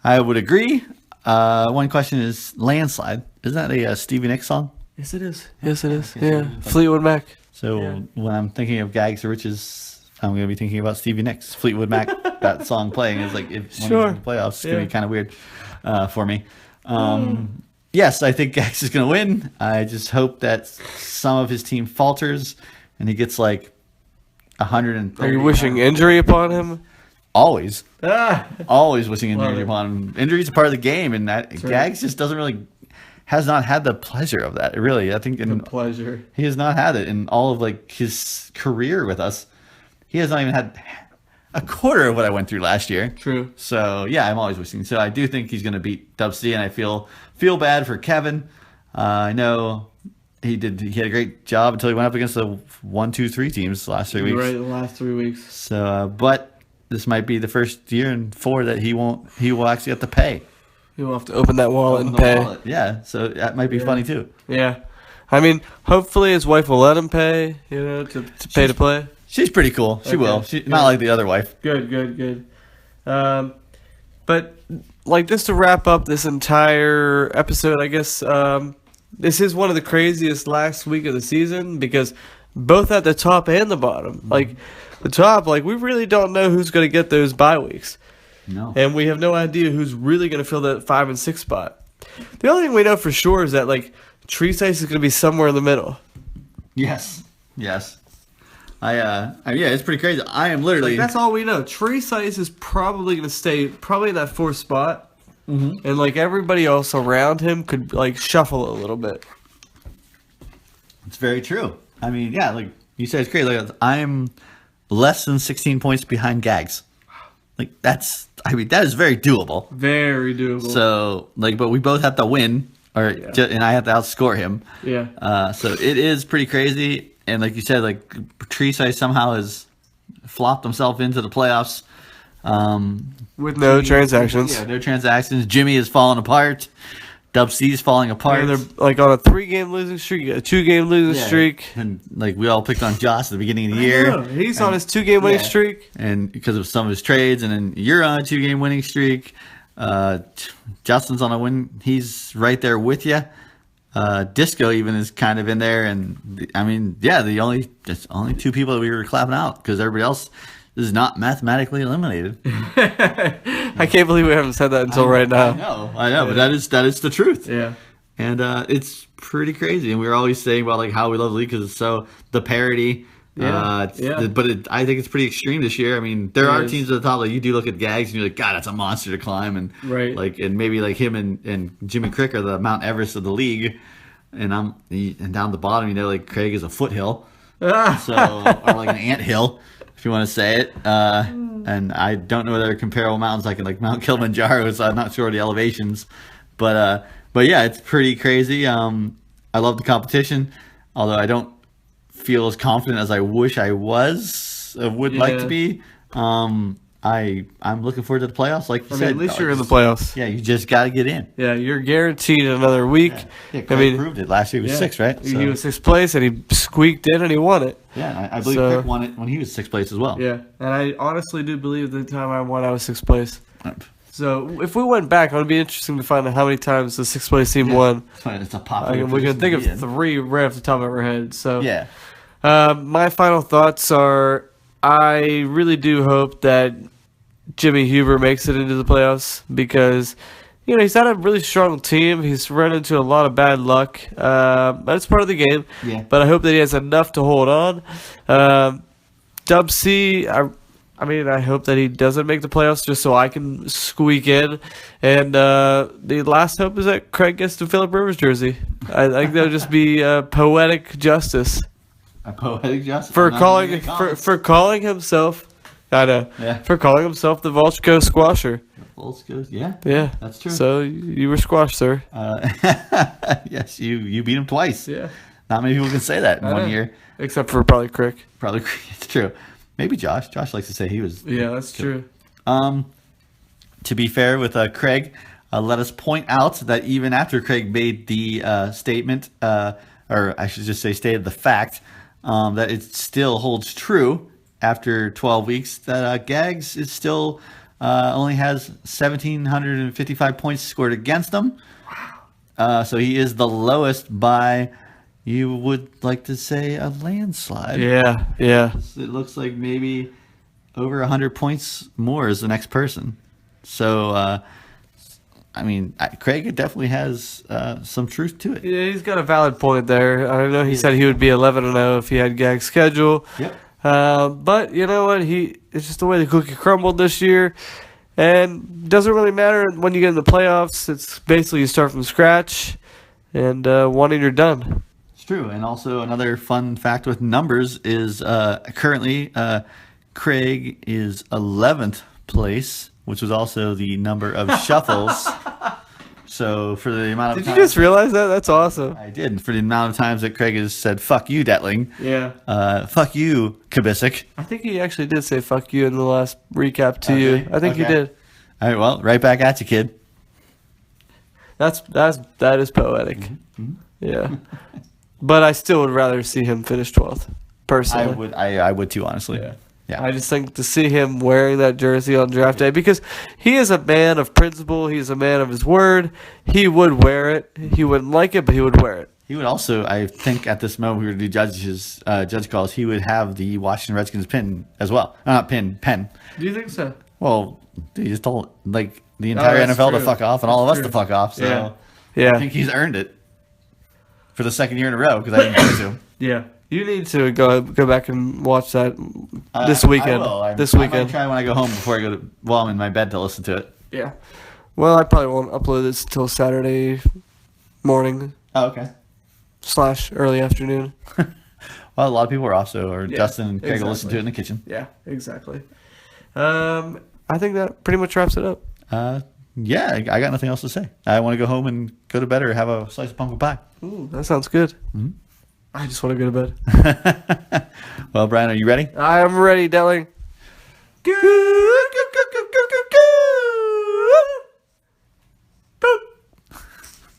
I would agree. One question is landslide. Isn't that a Stevie Nicks song? Yes, it is. Yes, it is. Yeah, Fleetwood Mac. So Yeah. when I'm thinking of Gags or Riches, I'm going to be thinking about Stevie Nicks. Fleetwood Mac, that song playing is like when he's Sure. in the playoffs. It's going Yeah. to be kind of weird for me. Yes, I think Gags is going to win. I just hope that some of his team falters and he gets like 130. Are you wishing injury upon him? Always. Ah. Always wishing injury Love it. upon him. Injuries are part of the game, and that right. Gags just has not had the pleasure of that. Really, I think Pleasure. he has not had it in all of like his career with us. He has not even had a quarter of what I went through last year. True. So yeah, I'm always wishing. So I do think he's going to beat Dub C, and I feel bad for Kevin. I know he had a great job until he went up against the 1, 2, 3 teams the last 3 weeks. Right, the last 3 weeks. So, but this might be the first year in 4 that he will actually have to pay. You'll have to open that wallet and The pay. wallet. Yeah, so that might be funny too. Yeah. I mean, hopefully his wife will let him pay, to pay to play. She's pretty cool. She Okay. will. Not Yeah. like the other wife. Good. But, like, just to wrap up this entire episode, I guess, this is one of the craziest last week of the season because both at the top and the bottom. Like, the top, like, we really don't know who's going to get those bye weeks. No. And we have no idea who's really going to fill that 5 and 6 spot. The only thing we know for sure is that, like, Tree Size is going to be somewhere in the middle. Yes. Yeah, it's pretty crazy. I am literally. That's all we know. Tree Size is probably going to stay in that 4th spot. Mm-hmm. And, like, everybody else around him could, like, shuffle a little bit. It's very true. I mean, yeah, like you said, it's crazy. Like, I'm less than 16 points behind Gags. Like, that is very doable. Very doable. So, like, but we both have to win, and I have to outscore him. Yeah. So it is pretty crazy. And like you said, like Tree Size somehow has flopped himself into the playoffs. With no transactions. Yeah, no transactions. Jimmy is falling apart. Dub C is falling apart. And they're like on a 3-game losing streak, a 2-game losing streak. And like we all picked on Josh at the beginning of the year. He's on his 2-game winning streak. And because of some of his trades, and then you're on a 2-game winning streak. Justin's on a win. He's right there with you. Disco even is kind of in there, and I mean, yeah, there's only 2 people that we were clapping out because everybody else is not mathematically eliminated. I can't believe we haven't said that until right now. I know, but that is the truth. Yeah. And it's pretty crazy. And we were always saying about like how we love the league because it's so the parody. Yeah. But I think it's pretty extreme this year. I mean, there are is. teams at the top. Like you do look at Gags and you're like, God, that's a monster to climb. And Right. and maybe like him and Jimmy Crick are the Mount Everest of the league. And down the bottom, like Craig is a foothill. So or like an anthill, if you want to say it. And I don't know whether comparable mountains like Mount Kilimanjaro. So I'm not sure the elevations, but yeah, it's pretty crazy. I love the competition, although I don't feel as confident as I wish I would like to be. I'm looking forward to the playoffs. Like you said, at least you're in the playoffs. Yeah, you just got to get in. Yeah, you're guaranteed another week. Yeah, Craig proved it last year. He was 6th, right? He was 6th place, and he squeaked in, and he won it. Yeah, I believe So- Crick won it when he was 6th place as well. Yeah, and I honestly do believe the time I won, I was 6th place. So if we went back, it would be interesting to find out how many times the 6th place team won. It's a popular. We can think of position to be 3 right off the top of our head. So in. Yeah. my final thoughts are: I really do hope that Jimmy Huber makes it into the playoffs because, he's had a really strong team. He's run into a lot of bad luck. That's part of the game. Yeah. But I hope that he has enough to hold on. Dub C, I hope that he doesn't make the playoffs just so I can squeak in. And the last hope is that Craig gets the Phillip Rivers jersey. I think that would just be poetic justice. A poetic justice. For I'm not calling gonna get comments. for calling himself, I know. Yeah. For calling himself the Volchko squasher. Volchko's, yeah. Yeah, That's true. So you were squashed, sir. Yes, you beat him twice. Yeah, Not many people can say that in I know. one year. except for probably Crick. Probably it's true. Maybe Josh. Josh likes to say he was. Yeah, that's true. To be fair with Craig, let us point out that even after Craig made the statement, or I should just say stated the fact, that it still holds true after 12 weeks that Gags is still only has 1,755 points scored against him. So he is the lowest by, you would like to say, a landslide. Yeah. It looks like maybe over 100 points more is the next person. So, Craig definitely has some truth to it. Yeah, he's got a valid point there. I know he said he would be 11-0 if he had Gag's schedule. Yep. But you know what? It's just the way the cookie crumbled this year. And it doesn't really matter when you get in the playoffs. It's basically you start from scratch, and one and you're done. It's true. And also another fun fact with numbers is currently Craig is 11th place, which was also the number of shuffles. So for the amount of Did times, you just realize that? That's awesome. I did. For the amount of times that Craig has said, fuck you, Detling. Yeah. Fuck you, Kabisic. I think he actually did say "fuck you" in the last recap to you. I think he Okay. did. All right, well, right back at you, kid. That is poetic. Mm-hmm. Yeah. But I still would rather see him finish 12th, personally. I would too, honestly. Yeah. I just think to see him wearing that jersey on draft day, because he is a man of principle, he's a man of his word. He would wear it. He wouldn't like it, but he would wear it. He would also, I think, at this moment we were to do judge calls. He would have the Washington Redskins pin as well. Not pen. Do you think so? Well, he just told the entire that's NFL to true. fuck off and all of us That's to true. fuck off. So Yeah. I think he's earned it for the second year in a row because I didn't choose him. Yeah. You need to go back and watch that this weekend. I will. This I might weekend. try when I go home before I go to. Well, I'm in my bed to listen to it. Yeah. Well, I probably won't upload this till Saturday morning Oh, okay. / early afternoon. Well, a lot of people are off, so Yeah, Justin and Craig will listen exactly. to it in the kitchen. Yeah, exactly. I think that pretty much wraps it up. Yeah, I got nothing else to say. I want to go home and go to bed or have a slice of pumpkin pie. Ooh, that sounds good. Mm-hmm. I just want to go to bed. Well, Brian, are you ready? I am ready, Delling. Good.